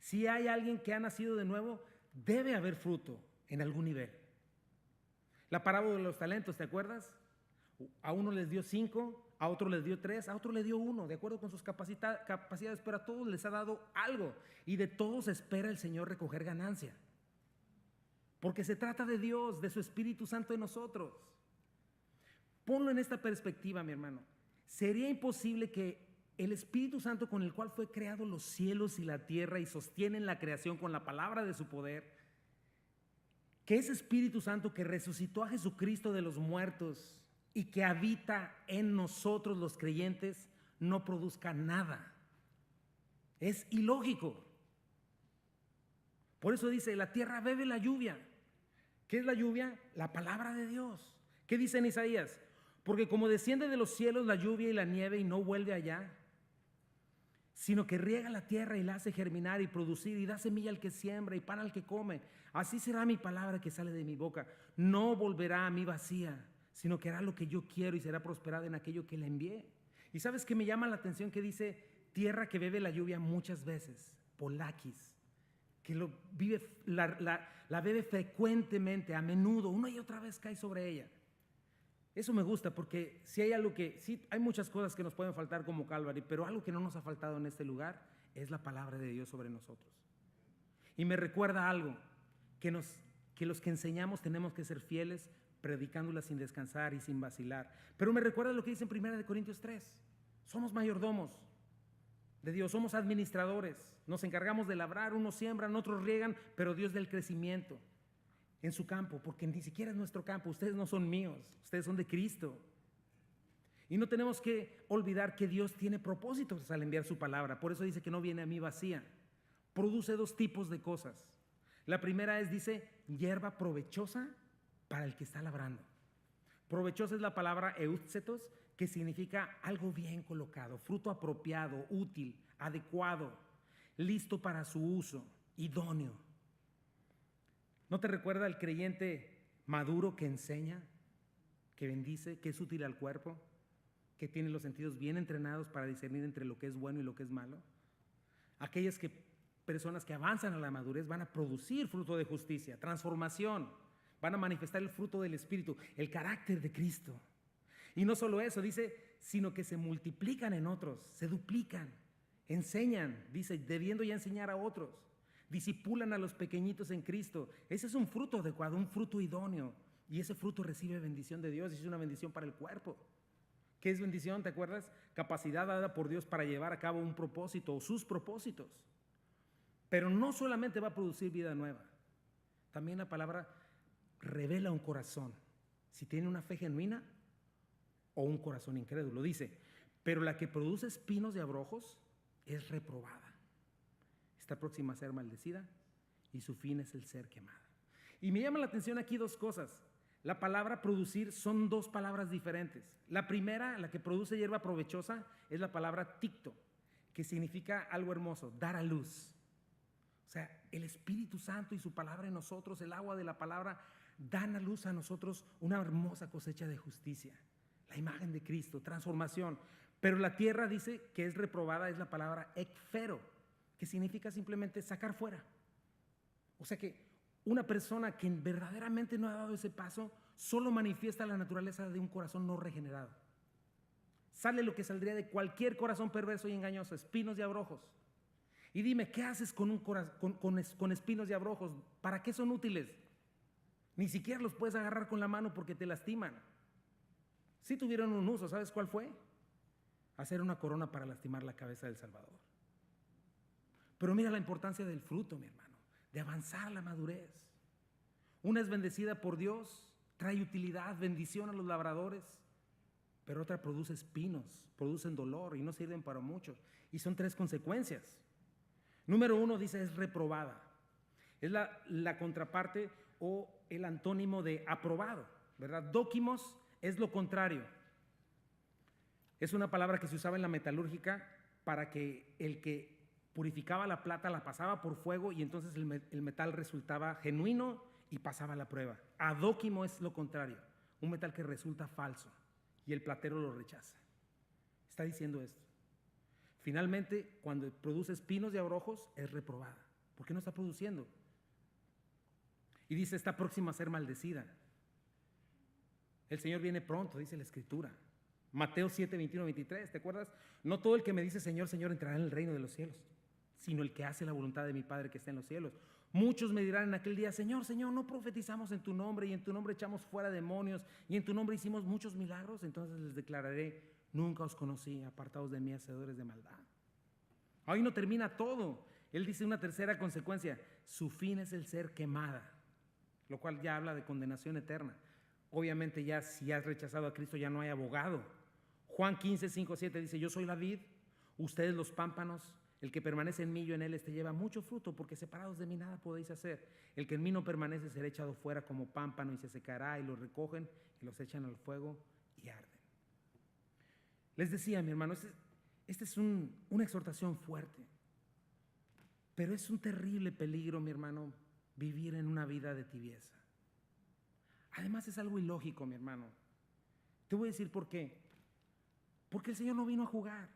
Si hay alguien que ha nacido de nuevo, debe haber fruto en algún nivel. La parábola de los talentos, ¿te acuerdas? A uno les dio 5, a otro les dio 3, a otro le dio 1, de acuerdo con sus capacidades, pero a todos les ha dado algo y de todos espera el Señor recoger ganancia. Porque se trata de Dios, de su Espíritu Santo en nosotros. Ponlo en esta perspectiva, mi hermano. Sería imposible que el Espíritu Santo con el cual fue creado los cielos y la tierra y sostienen la creación con la palabra de su poder, que ese Espíritu Santo que resucitó a Jesucristo de los muertos y que habita en nosotros los creyentes, no produzca nada. Es ilógico. Por eso dice, la tierra bebe la lluvia. ¿Qué es la lluvia? La palabra de Dios. ¿Qué dice en Isaías? Porque como desciende de los cielos la lluvia y la nieve y no vuelve allá, sino que riega la tierra y la hace germinar y producir y da semilla al que siembra y pan al que come, así será mi palabra que sale de mi boca. No volverá a mí vacía, sino que hará lo que yo quiero y será prosperada en aquello que le envié. Y sabes que me llama la atención que dice tierra que bebe la lluvia muchas veces, polakis, que la bebe frecuentemente, a menudo, una y otra vez cae sobre ella. Eso me gusta porque si hay algo sí, hay muchas cosas que nos pueden faltar como Calvary, pero algo que no nos ha faltado en este lugar es la palabra de Dios sobre nosotros. Y me recuerda algo, que los que enseñamos tenemos que ser fieles, predicándola sin descansar y sin vacilar. Pero me recuerda lo que dice en 1 Corintios 3. Somos mayordomos de Dios, somos administradores, nos encargamos de labrar, unos siembran, otros riegan, pero Dios da el crecimiento en su campo, porque ni siquiera es nuestro campo, ustedes no son míos, ustedes son de Cristo. Y no tenemos que olvidar que Dios tiene propósitos al enviar su palabra, por eso dice que no viene a mí vacía. Produce 2 tipos de cosas. La primera es, dice, hierba provechosa para el que está labrando. Provechosa es la palabra eutsetos, que significa algo bien colocado, fruto apropiado, útil, adecuado, listo para su uso. idóneo. ¿No te recuerda el creyente maduro que enseña, que bendice, que es útil al cuerpo, que tiene los sentidos bien entrenados para discernir entre lo que es bueno y lo que es malo? Aquellas personas que avanzan a la madurez van a producir fruto de justicia, transformación, van a manifestar el fruto del Espíritu, el carácter de Cristo. Y no solo eso, dice, sino que se multiplican en otros, se duplican, enseñan, dice, debiendo ya enseñar a otros, disipulan a los pequeñitos en Cristo. Ese es un fruto adecuado, un fruto idóneo, y ese fruto recibe bendición de Dios y es una bendición para el cuerpo. ¿Qué es bendición? ¿Te acuerdas? Capacidad dada por Dios para llevar a cabo un propósito o sus propósitos. Pero no solamente va a producir vida nueva, también la palabra revela un corazón, si tiene una fe genuina o un corazón incrédulo. Dice, pero la que produce espinos y abrojos es reprobada. Está próxima a ser maldecida y su fin es el ser quemada. Y me llama la atención aquí dos cosas. La palabra producir son dos palabras diferentes. La primera, la que produce hierba provechosa, es la palabra ticto, que significa algo hermoso, dar a luz. O sea, el Espíritu Santo y su palabra en nosotros, el agua de la palabra, dan a luz a nosotros una hermosa cosecha de justicia. La imagen de Cristo, transformación. Pero la tierra dice que es reprobada, es la palabra ekfero, que significa simplemente sacar fuera. O sea que una persona que verdaderamente no ha dado ese paso solo manifiesta la naturaleza de un corazón no regenerado. Sale lo que saldría de cualquier corazón perverso y engañoso, espinos y abrojos. Y dime, ¿qué haces con espinos y abrojos? ¿Para qué son útiles? Ni siquiera los puedes agarrar con la mano porque te lastiman. Sí tuvieron un uso, ¿sabes cuál fue? Hacer una corona para lastimar la cabeza del Salvador. Pero mira la importancia del fruto, mi hermano, de avanzar a la madurez. Una es bendecida por Dios, trae utilidad, bendición a los labradores, pero otra produce espinos, producen dolor y no sirven para mucho. Y son tres consecuencias. Número uno, dice, es reprobada. Es la contraparte o el antónimo de aprobado, ¿verdad? Dóquimos es lo contrario. Es una palabra que se usaba en la metalúrgica para que el que purificaba la plata la pasaba por fuego y entonces el metal resultaba genuino y pasaba la prueba. Adóquimo es lo contrario, un metal que resulta falso y el platero lo rechaza. Está diciendo esto. Finalmente, cuando produce espinos y abrojos, es reprobada, porque no está produciendo. Y dice, está próxima a ser maldecida. El Señor viene pronto, dice la Escritura. Mateo 7, 21, 23, ¿te acuerdas? No todo el que me dice Señor, Señor entrará en el reino de los cielos, sino el que hace la voluntad de mi Padre que está en los cielos. Muchos me dirán en aquel día, Señor, Señor, no profetizamos en tu nombre y en tu nombre echamos fuera demonios y en tu nombre hicimos muchos milagros. Entonces les declararé, nunca os conocí, apartados de mí, hacedores de maldad. Ahí no termina todo. Él dice una tercera consecuencia, su fin es el ser quemada, lo cual ya habla de condenación eterna. Obviamente ya si has rechazado a Cristo ya no hay abogado. Juan 15, 5, 7 dice, yo soy la vid, ustedes los pámpanos. El que permanece en mí, yo en él, lleva mucho fruto, porque separados de mí nada podéis hacer. El que en mí no permanece será echado fuera como pámpano y se secará, y los recogen y los echan al fuego y arden. Les decía, mi hermano, esta es una exhortación fuerte, pero es un terrible peligro, mi hermano, vivir en una vida de tibieza. Además es algo ilógico, mi hermano. Te voy a decir por qué. Porque el Señor no vino a jugar.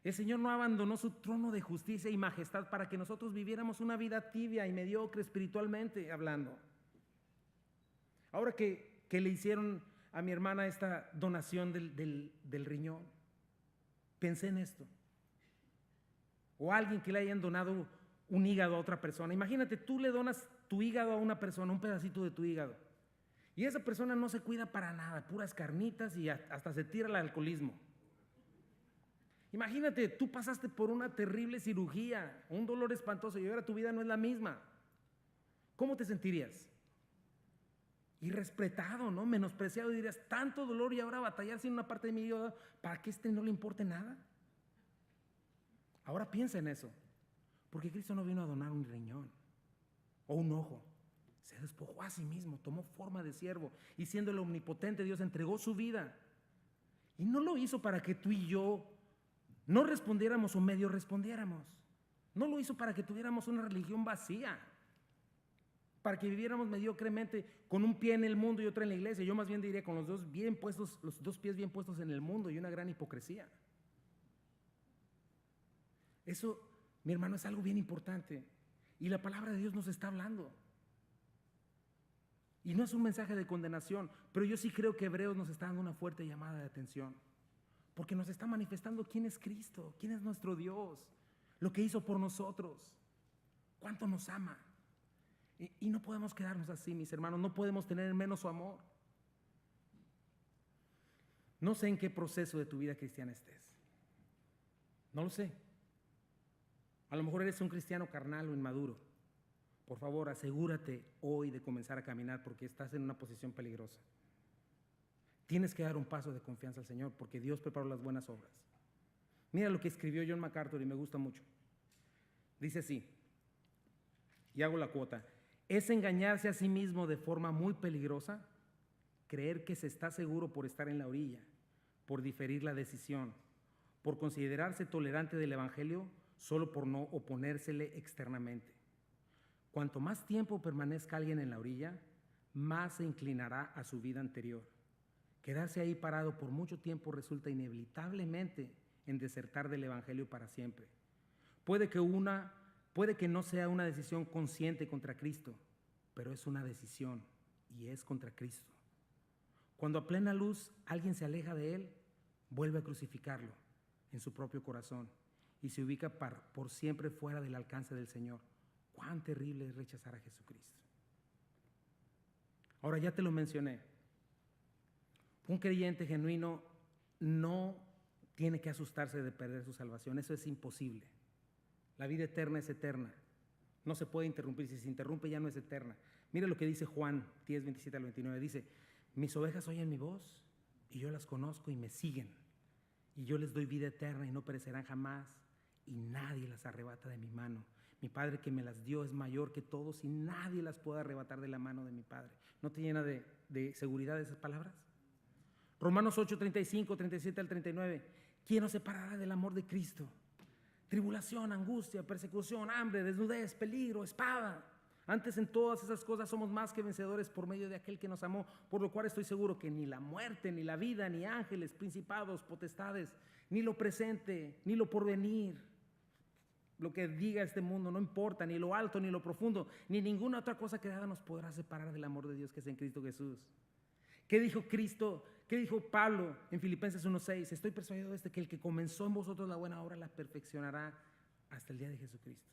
El Señor no abandonó su trono de justicia y majestad para que nosotros viviéramos una vida tibia y mediocre espiritualmente hablando. Ahora que le hicieron a mi hermana esta donación del riñón, pensé en esto. O alguien que le hayan donado un hígado a otra persona. Imagínate, tú le donas tu hígado a una persona, un pedacito de tu hígado, y esa persona no se cuida para nada, puras carnitas y hasta se tira al alcoholismo. Imagínate, tú pasaste por una terrible cirugía, un dolor espantoso y ahora tu vida no es la misma. ¿Cómo te sentirías? Irrespetado, ¿no? Menospreciado, y dirías, tanto dolor y ahora batallar sin una parte de mi hígado para que no le importe nada. Ahora piensa en eso, porque Cristo no vino a donar un riñón o un ojo. Se despojó a sí mismo, tomó forma de siervo y siendo el omnipotente Dios entregó su vida. Y no lo hizo para que tú y yo no respondiéramos o medio respondiéramos. No lo hizo para que tuviéramos una religión vacía, para que viviéramos mediocremente con un pie en el mundo y otro en la iglesia. Yo más bien diría con los dos pies bien puestos en el mundo y una gran hipocresía. Eso, mi hermano, es algo bien importante. Y la palabra de Dios nos está hablando. Y no es un mensaje de condenación, pero yo sí creo que Hebreos nos está dando una fuerte llamada de atención. Porque nos está manifestando quién es Cristo, quién es nuestro Dios, lo que hizo por nosotros, cuánto nos ama. Y no podemos quedarnos así, mis hermanos, no podemos tener en menos su amor. No sé en qué proceso de tu vida cristiana estés. No lo sé. A lo mejor eres un cristiano carnal o inmaduro. Por favor, asegúrate hoy de comenzar a caminar porque estás en una posición peligrosa. Tienes que dar un paso de confianza al Señor porque Dios preparó las buenas obras. Mira lo que escribió John MacArthur y me gusta mucho. Dice así, y hago la cuota: es engañarse a sí mismo de forma muy peligrosa, creer que se está seguro por estar en la orilla, por diferir la decisión, por considerarse tolerante del Evangelio solo por no oponérsele externamente. Cuanto más tiempo permanezca alguien en la orilla, más se inclinará a su vida anterior. Quedarse ahí parado por mucho tiempo resulta inevitablemente en desertar del Evangelio para siempre. Puede que no sea una decisión consciente contra Cristo, pero es una decisión y es contra Cristo. Cuando a plena luz alguien se aleja de Él, vuelve a crucificarlo en su propio corazón y se ubica por siempre fuera del alcance del Señor. Cuán terrible es rechazar a Jesucristo. Ahora ya te lo mencioné. Un creyente genuino no tiene que asustarse de perder su salvación. Eso es imposible. La vida eterna es eterna. No se puede interrumpir. Si se interrumpe ya no es eterna. Mira lo que dice Juan 10, 27 al 29. Dice: mis ovejas oyen mi voz y yo las conozco y me siguen. Y yo les doy vida eterna y no perecerán jamás y nadie las arrebata de mi mano. Mi Padre que me las dio es mayor que todos y nadie las puede arrebatar de la mano de mi Padre. ¿No te llena de seguridad esas palabras? Romanos 8, 35, 37 al 39. ¿Quién nos separará del amor de Cristo? Tribulación, angustia, persecución, hambre, desnudez, peligro, espada. Antes en todas esas cosas somos más que vencedores por medio de aquel que nos amó, por lo cual estoy seguro que ni la muerte, ni la vida, ni ángeles, principados, potestades, ni lo presente, ni lo porvenir, lo que diga este mundo, no importa, ni lo alto, ni lo profundo, ni ninguna otra cosa creada nos podrá separar del amor de Dios que es en Cristo Jesús. ¿Qué dijo Cristo? ¿Qué dijo Pablo en Filipenses 1:6? Estoy persuadido de que el que comenzó en vosotros la buena obra la perfeccionará hasta el día de Jesucristo.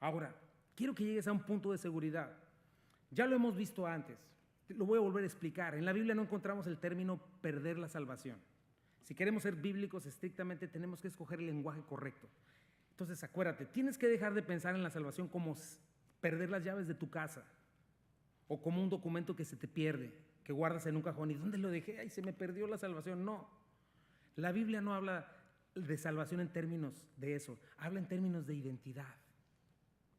Ahora, quiero que llegues a un punto de seguridad. Ya lo hemos visto antes, lo voy a volver a explicar. En la Biblia no encontramos el término perder la salvación. Si queremos ser bíblicos estrictamente, tenemos que escoger el lenguaje correcto. Entonces, acuérdate, tienes que dejar de pensar en la salvación como perder las llaves de tu casa o como un documento que se te pierde, que guardas en un cajón y ¿dónde lo dejé? Ay, se me perdió la salvación. No, la Biblia no habla de salvación en términos de eso, habla en términos de identidad.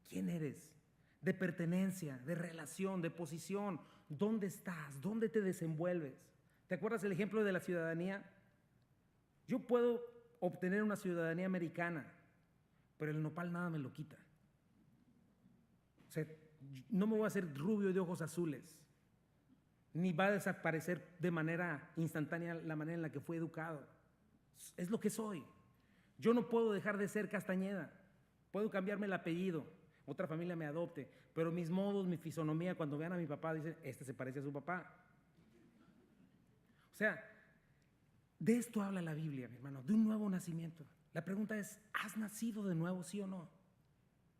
¿Quién eres? De pertenencia, de relación, de posición. ¿Dónde estás? ¿Dónde te desenvuelves? ¿Te acuerdas el ejemplo de la ciudadanía? Yo puedo obtener una ciudadanía americana, pero el nopal nada me lo quita. O sea, no me voy a hacer rubio de ojos azules, ni va a desaparecer de manera instantánea la manera en la que fui educado. Es lo que soy. Yo no puedo dejar de ser Castañeda. Puedo cambiarme el apellido, otra familia me adopte, pero mis modos, mi fisonomía, cuando vean a mi papá, dicen, este se parece a su papá. O sea, de esto habla la Biblia, mi hermano, de un nuevo nacimiento. La pregunta es, ¿has nacido de nuevo, sí o no?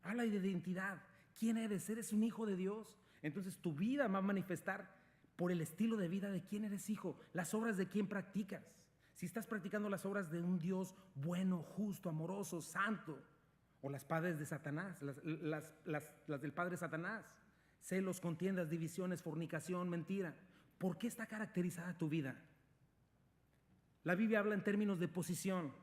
Habla de identidad. ¿Quién eres? ¿Eres un hijo de Dios? Entonces tu vida va a manifestar por el estilo de vida de quién eres hijo, las obras de quién practicas. Si estás practicando las obras de un Dios bueno, justo, amoroso, santo, o las padres de Satanás, las del padre Satanás, celos, contiendas, divisiones, fornicación, mentira. ¿Por qué está caracterizada tu vida? La Biblia habla en términos de posición.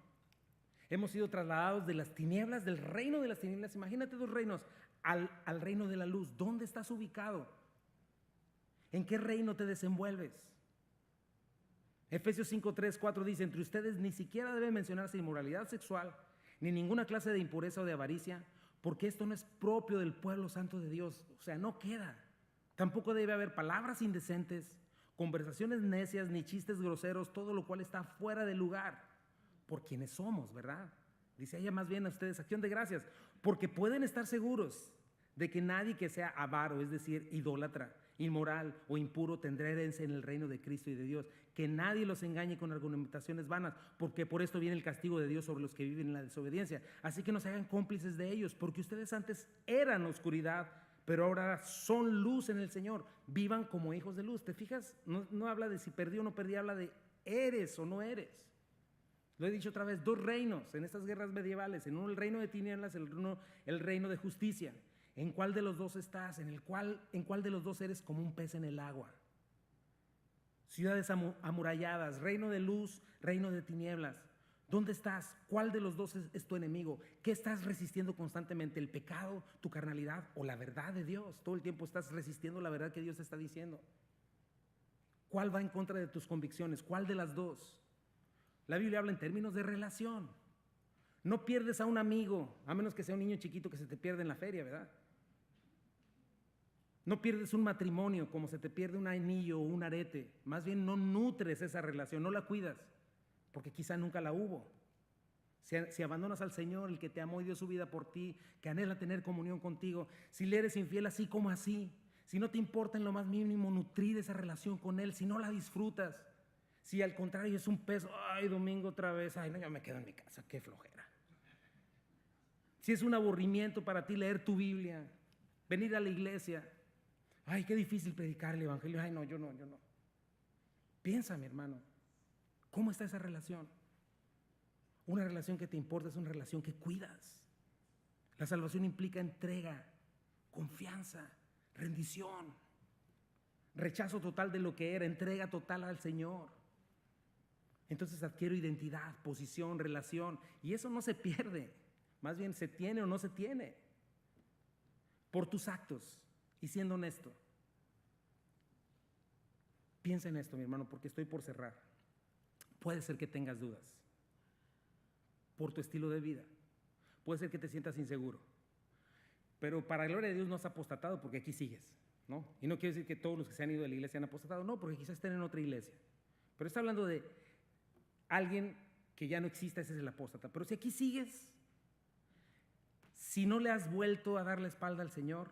Hemos sido trasladados de las tinieblas, del reino de las tinieblas, imagínate dos reinos, al reino de la luz. ¿Dónde estás ubicado? ¿En qué reino te desenvuelves? Efesios 5, 3, 4 dice, entre ustedes ni siquiera debe mencionarse inmoralidad sexual, ni ninguna clase de impureza o de avaricia, porque esto no es propio del pueblo santo de Dios. O sea, no queda. Tampoco debe haber palabras indecentes, conversaciones necias, ni chistes groseros, todo lo cual está fuera de lugar, por quienes somos, ¿verdad? Dice ella más bien a ustedes, acción de gracias, porque pueden estar seguros de que nadie que sea avaro, es decir, idólatra, inmoral o impuro, tendrá herencia en el reino de Cristo y de Dios. Que nadie los engañe con argumentaciones vanas, porque por esto viene el castigo de Dios sobre los que viven en la desobediencia. Así que no se hagan cómplices de ellos, porque ustedes antes eran oscuridad, pero ahora son luz en el Señor. Vivan como hijos de luz. ¿Te fijas? No habla de si perdí o no perdí, habla de eres o no eres. Lo he dicho otra vez, dos reinos en estas guerras medievales, en uno el reino de tinieblas, el reino de justicia. ¿En cuál de los dos estás? ¿En cuál de los dos eres como un pez en el agua? Ciudades amuralladas, reino de luz, reino de tinieblas. ¿Dónde estás? ¿Cuál de los dos es tu enemigo? ¿Qué estás resistiendo constantemente? ¿El pecado, tu carnalidad o la verdad de Dios? Todo el tiempo estás resistiendo la verdad que Dios te está diciendo. ¿Cuál va en contra de tus convicciones? ¿Cuál de las dos? La Biblia habla en términos de relación. No pierdes a un amigo, a menos que sea un niño chiquito que se te pierde en la feria, ¿verdad? No pierdes un matrimonio como se te pierde un anillo o un arete. Más bien no nutres esa relación, no la cuidas, porque quizá nunca la hubo. Si abandonas al Señor, el que te amó y dio su vida por ti, que anhela tener comunión contigo, si le eres infiel así como así, si no te importa en lo más mínimo nutrir esa relación con Él, si no la disfrutas, si al contrario es un peso, ay, domingo otra vez, ay, no, yo me quedo en mi casa, qué flojera. Si es un aburrimiento para ti leer tu Biblia, venir a la iglesia, ay, qué difícil predicar el evangelio, ay, no, yo no. Piensa, mi hermano, ¿cómo está esa relación? Una relación que te importa es una relación que cuidas. La salvación implica entrega, confianza, rendición, rechazo total de lo que era, entrega total al Señor. Entonces adquiero identidad, posición, relación, y eso no se pierde, más bien se tiene o no se tiene por tus actos y siendo honesto. Piensa en esto, mi hermano, porque estoy por cerrar. Puede ser que tengas dudas por tu estilo de vida, puede ser que te sientas inseguro, pero para la gloria de Dios no has apostatado, porque aquí sigues, ¿no? Y no quiero decir que todos los que se han ido de la iglesia han apostatado, no, porque quizás estén en otra iglesia, pero está hablando de alguien que ya no exista, ese es el apóstata. Pero si aquí sigues, si no le has vuelto a dar la espalda al Señor,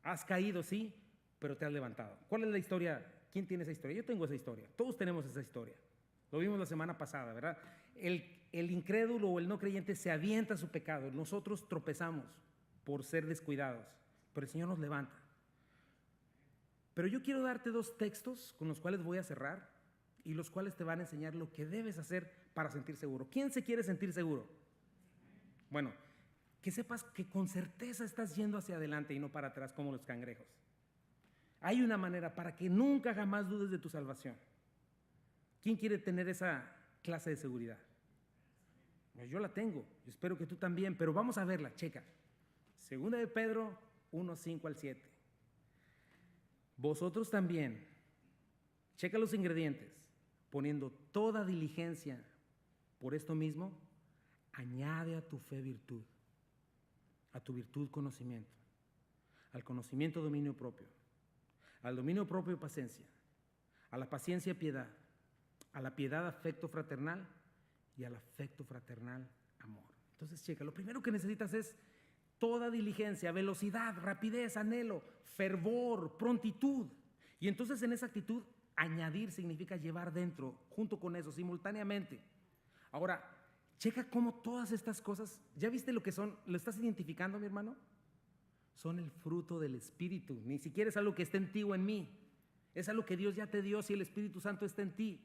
has caído, sí, pero te has levantado. ¿Cuál es la historia? ¿Quién tiene esa historia? Yo tengo esa historia, todos tenemos esa historia. Lo vimos la semana pasada, ¿verdad? El incrédulo o el no creyente se avienta a su pecado. Nosotros tropezamos por ser descuidados, pero el Señor nos levanta. Pero yo quiero darte dos textos con los cuales voy a cerrar y los cuales te van a enseñar lo que debes hacer para sentir seguro. ¿Quién se quiere sentir seguro? Bueno, que sepas que con certeza estás yendo hacia adelante y no para atrás como los cangrejos. Hay una manera para que nunca jamás dudes de tu salvación. ¿Quién quiere tener esa clase de seguridad? Yo la tengo, yo espero que tú también, pero vamos a verla, checa. Segunda de Pedro 1, 5 al 7. Vosotros también, checa los ingredientes, poniendo toda diligencia por esto mismo, añade a tu fe virtud, a tu virtud conocimiento, al conocimiento dominio propio, al dominio propio paciencia, a la paciencia piedad, a la piedad afecto fraternal y al afecto fraternal amor. Entonces checa, lo primero que necesitas es toda diligencia, velocidad, rapidez, anhelo, fervor, prontitud. Y entonces en esa actitud añadir significa llevar dentro, junto con eso, simultáneamente. Ahora, checa cómo todas estas cosas, ¿ya viste lo que son? ¿Lo estás identificando, mi hermano? Son el fruto del Espíritu. Ni siquiera es algo que esté en ti o en mí. Es algo que Dios ya te dio si el Espíritu Santo está en ti.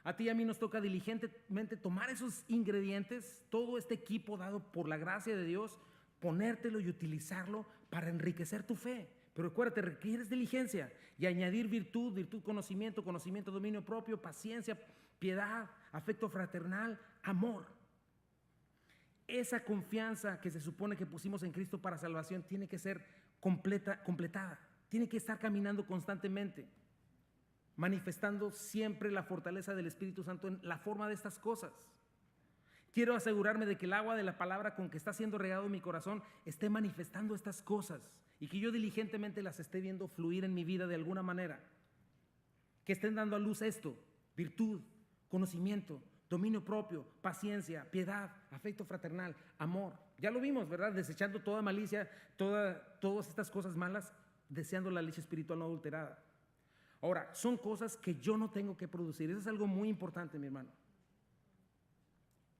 A ti y a mí nos toca diligentemente tomar esos ingredientes, todo este equipo dado por la gracia de Dios, ponértelo y utilizarlo para enriquecer tu fe. Pero acuérdate, requieres diligencia y añadir virtud, conocimiento, dominio propio, paciencia, piedad, afecto fraternal, amor. Esa confianza que se supone que pusimos en Cristo para salvación tiene que ser completada, tiene que estar caminando constantemente, manifestando siempre la fortaleza del Espíritu Santo en la forma de estas cosas. Quiero asegurarme de que el agua de la palabra con que está siendo regado mi corazón esté manifestando estas cosas y que yo diligentemente las esté viendo fluir en mi vida de alguna manera. Que estén dando a luz esto: virtud, conocimiento, dominio propio, paciencia, piedad, afecto fraternal, amor. Ya lo vimos, ¿verdad? Desechando toda malicia, todas estas cosas malas, deseando la leche espiritual no adulterada. Ahora, son cosas que yo no tengo que producir. Eso es algo muy importante, mi hermano.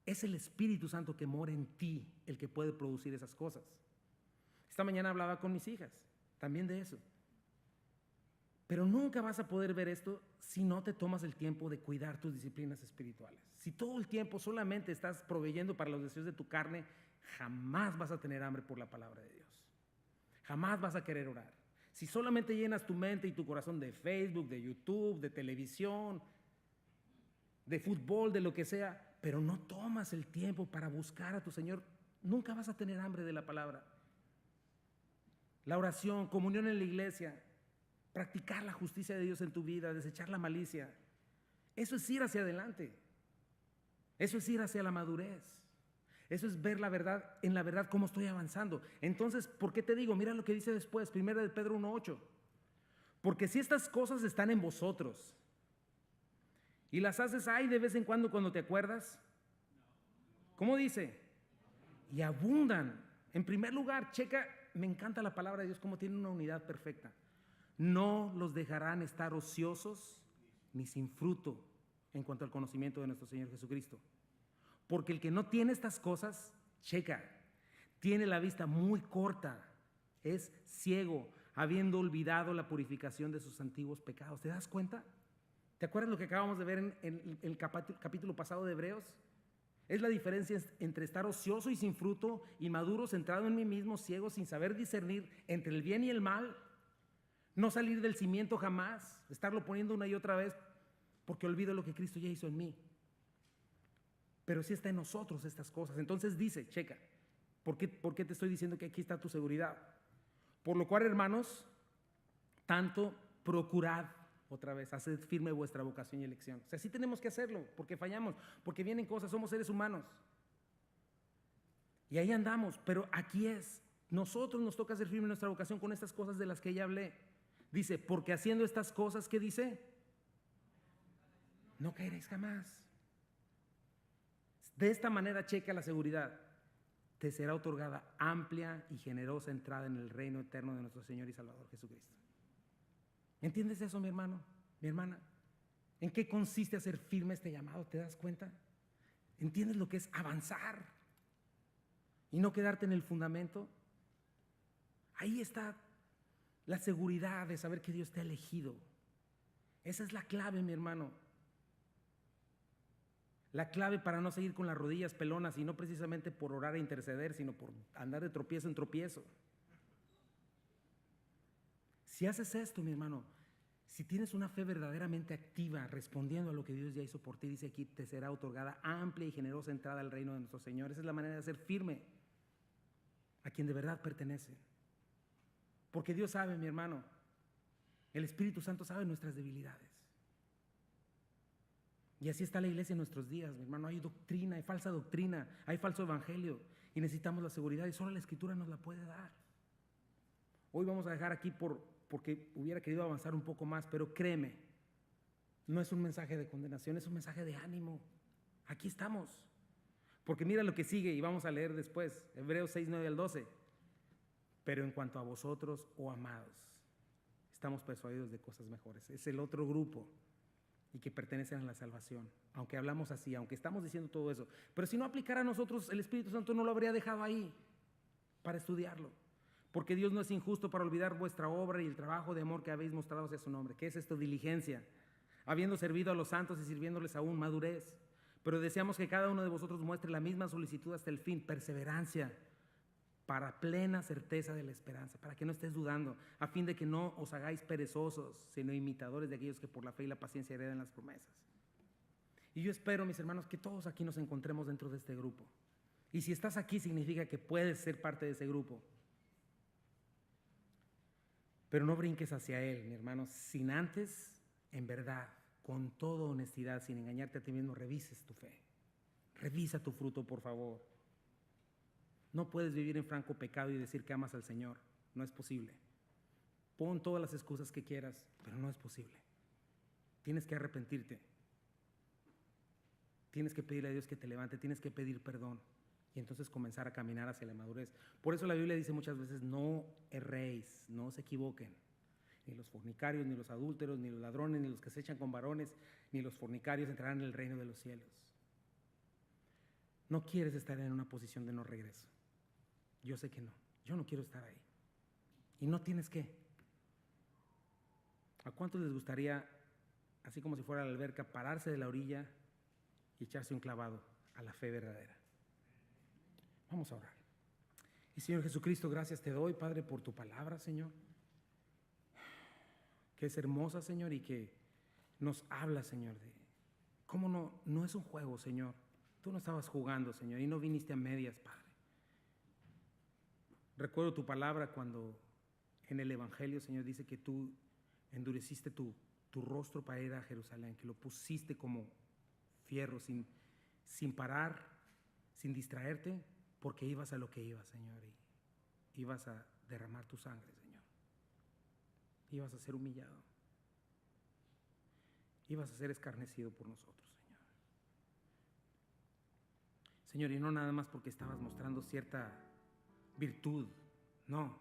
Es el Espíritu Santo que mora en ti el que puede producir esas cosas. Esta mañana hablaba con mis hijas también de eso. Pero nunca vas a poder ver esto si no te tomas el tiempo de cuidar tus disciplinas espirituales. Si todo el tiempo solamente estás proveyendo para los deseos de tu carne, jamás vas a tener hambre por la palabra de Dios. Jamás vas a querer orar. Si solamente llenas tu mente y tu corazón de Facebook, de YouTube, de televisión, de fútbol, de lo que sea, pero no tomas el tiempo para buscar a tu Señor, nunca vas a tener hambre de la palabra. La oración, comunión en la iglesia, practicar la justicia de Dios en tu vida, desechar la malicia, eso es ir hacia adelante. Eso es ir hacia la madurez. Eso es ver la verdad, en la verdad cómo estoy avanzando. Entonces, ¿por qué te digo? Mira lo que dice después, 1 de Pedro 1:8. Porque si estas cosas están en vosotros y las haces ahí de vez en cuando te acuerdas, ¿cómo dice? Y abundan. En primer lugar, checa, me encanta la palabra de Dios, cómo tiene una unidad perfecta. No los dejarán estar ociosos ni sin fruto en cuanto al conocimiento de nuestro Señor Jesucristo. Porque el que no tiene estas cosas, checa, tiene la vista muy corta, es ciego, habiendo olvidado la purificación de sus antiguos pecados. ¿Te das cuenta? ¿Te acuerdas lo que acabamos de ver en el capítulo pasado de Hebreos? Es la diferencia entre estar ocioso y sin fruto, inmaduro, centrado en mí mismo, ciego, sin saber discernir entre el bien y el mal. No salir del cimiento jamás, estarlo poniendo una y otra vez porque olvido lo que Cristo ya hizo en mí. Pero sí está en nosotros estas cosas. Entonces dice, checa, ¿por qué te estoy diciendo que aquí está tu seguridad? Por lo cual, hermanos, tanto procurad, otra vez, haced firme vuestra vocación y elección. O sea, sí tenemos que hacerlo, porque fallamos, porque vienen cosas, somos seres humanos. Y ahí andamos, pero aquí es, nosotros nos toca hacer firme nuestra vocación con estas cosas de las que ya hablé. Dice, porque haciendo estas cosas, ¿qué dice? No caeréis jamás. De esta manera, checa la seguridad. Te será otorgada amplia y generosa entrada en el reino eterno de nuestro Señor y Salvador Jesucristo. ¿Entiendes eso, mi hermano, mi hermana? ¿En qué consiste hacer firme este llamado? ¿Te das cuenta? ¿Entiendes lo que es avanzar y no quedarte en el fundamento? Ahí está la seguridad de saber que Dios te ha elegido. Esa es la clave, mi hermano. La clave para no seguir con las rodillas pelonas y no precisamente por orar e interceder, sino por andar de tropiezo en tropiezo. Si haces esto, mi hermano, si tienes una fe verdaderamente activa, respondiendo a lo que Dios ya hizo por ti, dice aquí, te será otorgada amplia y generosa entrada al reino de nuestro Señor. Esa es la manera de ser firme a quien de verdad pertenece. Porque Dios sabe, mi hermano, el Espíritu Santo sabe nuestras debilidades. Y así está la iglesia en nuestros días, mi hermano. Hay doctrina, hay falsa doctrina, hay falso evangelio y necesitamos la seguridad y solo la Escritura nos la puede dar. Hoy vamos a dejar aquí porque hubiera querido avanzar un poco más, pero créeme, no es un mensaje de condenación, es un mensaje de ánimo. Aquí estamos. Porque mira lo que sigue y vamos a leer después, Hebreos 6, 9 al 12. Pero en cuanto a vosotros, oh amados, estamos persuadidos de cosas mejores. Es el otro grupo y que pertenecen a la salvación, aunque hablamos así, aunque estamos diciendo todo eso. Pero si no aplicara a nosotros, el Espíritu Santo no lo habría dejado ahí para estudiarlo. Porque Dios no es injusto para olvidar vuestra obra y el trabajo de amor que habéis mostrado hacia su nombre. ¿Qué es esto? Diligencia, habiendo servido a los santos y sirviéndoles aún, madurez. Pero deseamos que cada uno de vosotros muestre la misma solicitud hasta el fin, perseverancia, para plena certeza de la esperanza, para que no estés dudando, a fin de que no os hagáis perezosos, sino imitadores de aquellos que por la fe y la paciencia heredan las promesas. Y yo espero, mis hermanos, que todos aquí nos encontremos dentro de este grupo. Y si estás aquí, significa que puedes ser parte de ese grupo. Pero no brinques hacia él, mi hermano, sin antes, en verdad, con toda honestidad, sin engañarte a ti mismo, revises tu fe. Revisa tu fruto, por favor. No puedes vivir en franco pecado y decir que amas al Señor. No es posible. Pon todas las excusas que quieras, pero no es posible. Tienes que arrepentirte. Tienes que pedirle a Dios que te levante, tienes que pedir perdón y entonces comenzar a caminar hacia la madurez. Por eso la Biblia dice muchas veces, no erréis, no se equivoquen. Ni los fornicarios, ni los adúlteros, ni los ladrones, ni los que se echan con varones, ni los fornicarios entrarán en el reino de los cielos. No quieres estar en una posición de no regreso. Yo sé que no. Yo no quiero estar ahí. Y no tienes que. ¿A cuántos les gustaría, así como si fuera la alberca, pararse de la orilla y echarse un clavado a la fe verdadera? Vamos a orar. Y Señor Jesucristo, gracias te doy, Padre, por tu palabra, Señor, que es hermosa, Señor, y que nos habla, Señor, de cómo no es un juego, Señor. Tú no estabas jugando, Señor, y no viniste a medias, Padre. Recuerdo tu palabra cuando en el Evangelio, Señor, dice que tú endureciste tu rostro para ir a Jerusalén, que lo pusiste como fierro, sin parar, sin distraerte, porque ibas a lo que ibas, Señor, y ibas a derramar tu sangre, Señor. Ibas a ser humillado. Ibas a ser escarnecido por nosotros, Señor. Señor, y no nada más porque estabas mostrando cierta virtud, no,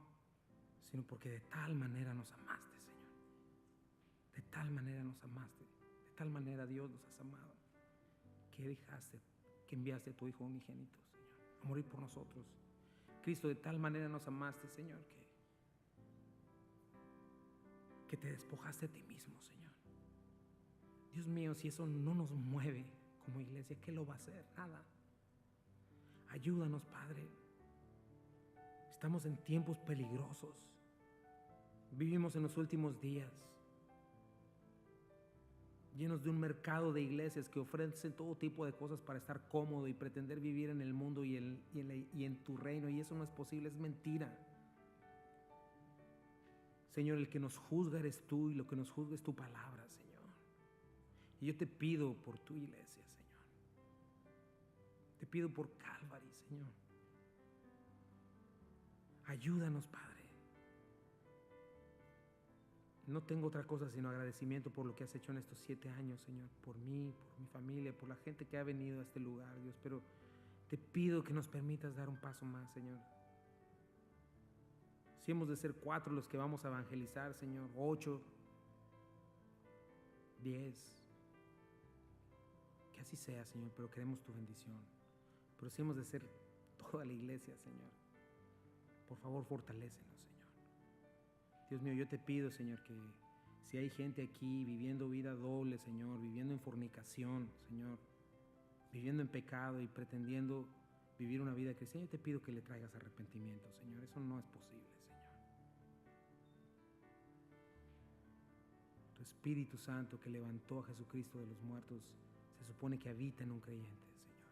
sino porque de tal manera nos amaste, Señor. De tal manera nos amaste, de tal manera Dios nos has amado, que enviaste a tu Hijo unigénito, Señor, a morir por nosotros. Cristo, de tal manera nos amaste, Señor, que te despojaste a ti mismo, Señor. Dios mío, si eso no nos mueve como iglesia, ¿qué lo va a hacer? Nada. Ayúdanos, Padre. Estamos en tiempos peligrosos. Vivimos en los últimos días, llenos de un mercado de iglesias que ofrecen todo tipo de cosas para estar cómodo y pretender vivir en el mundo y en tu reino, y eso no es posible, es mentira. Señor, el que nos juzga eres tú y lo que nos juzga es tu palabra, Señor. Y yo te pido por tu iglesia, Señor. Te pido por Calvary, Señor. Ayúdanos, Padre. No tengo otra cosa sino agradecimiento por lo que has hecho en estos 7 años, Señor, por mí, por mi familia, por la gente que ha venido a este lugar, Dios, pero te pido que nos permitas dar un paso más, Señor. Si hemos de ser 4 los que vamos a evangelizar, Señor, 8, 10, que así sea, Señor, pero queremos tu bendición. Pero si hemos de ser toda la iglesia, Señor, por favor, fortalécenos, Señor. Dios mío, yo te pido, Señor, que si hay gente aquí viviendo vida doble, Señor, viviendo en fornicación, Señor, viviendo en pecado y pretendiendo vivir una vida cristiana, yo te pido que le traigas arrepentimiento, Señor. Eso no es posible, Señor. Tu Espíritu Santo que levantó a Jesucristo de los muertos se supone que habita en un creyente, Señor.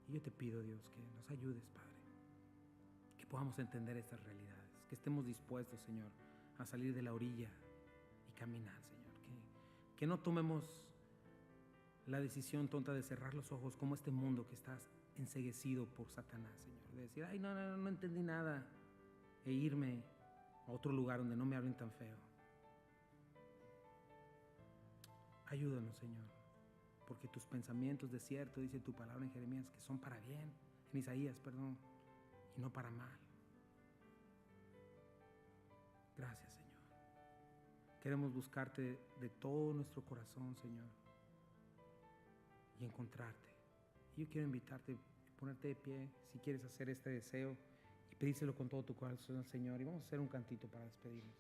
Y yo te pido, Dios, que nos ayudes, Padre, que podamos entender estas realidades, que estemos dispuestos, Señor, a salir de la orilla y caminar, Señor, que no tomemos la decisión tonta de cerrar los ojos como este mundo que está enceguecido por Satanás, Señor, de decir, ay, no entendí nada, e irme a otro lugar donde no me hablen tan feo. Ayúdanos, Señor, porque tus pensamientos, de cierto, dice tu palabra en Jeremías, que son para bien, en Isaías, perdón, y no para mal. Gracias, Señor. Queremos buscarte de todo nuestro corazón, Señor, y encontrarte. Y yo quiero invitarte a ponerte de pie si quieres hacer este deseo y pedírselo con todo tu corazón al Señor. Y vamos a hacer un cantito para despedirnos.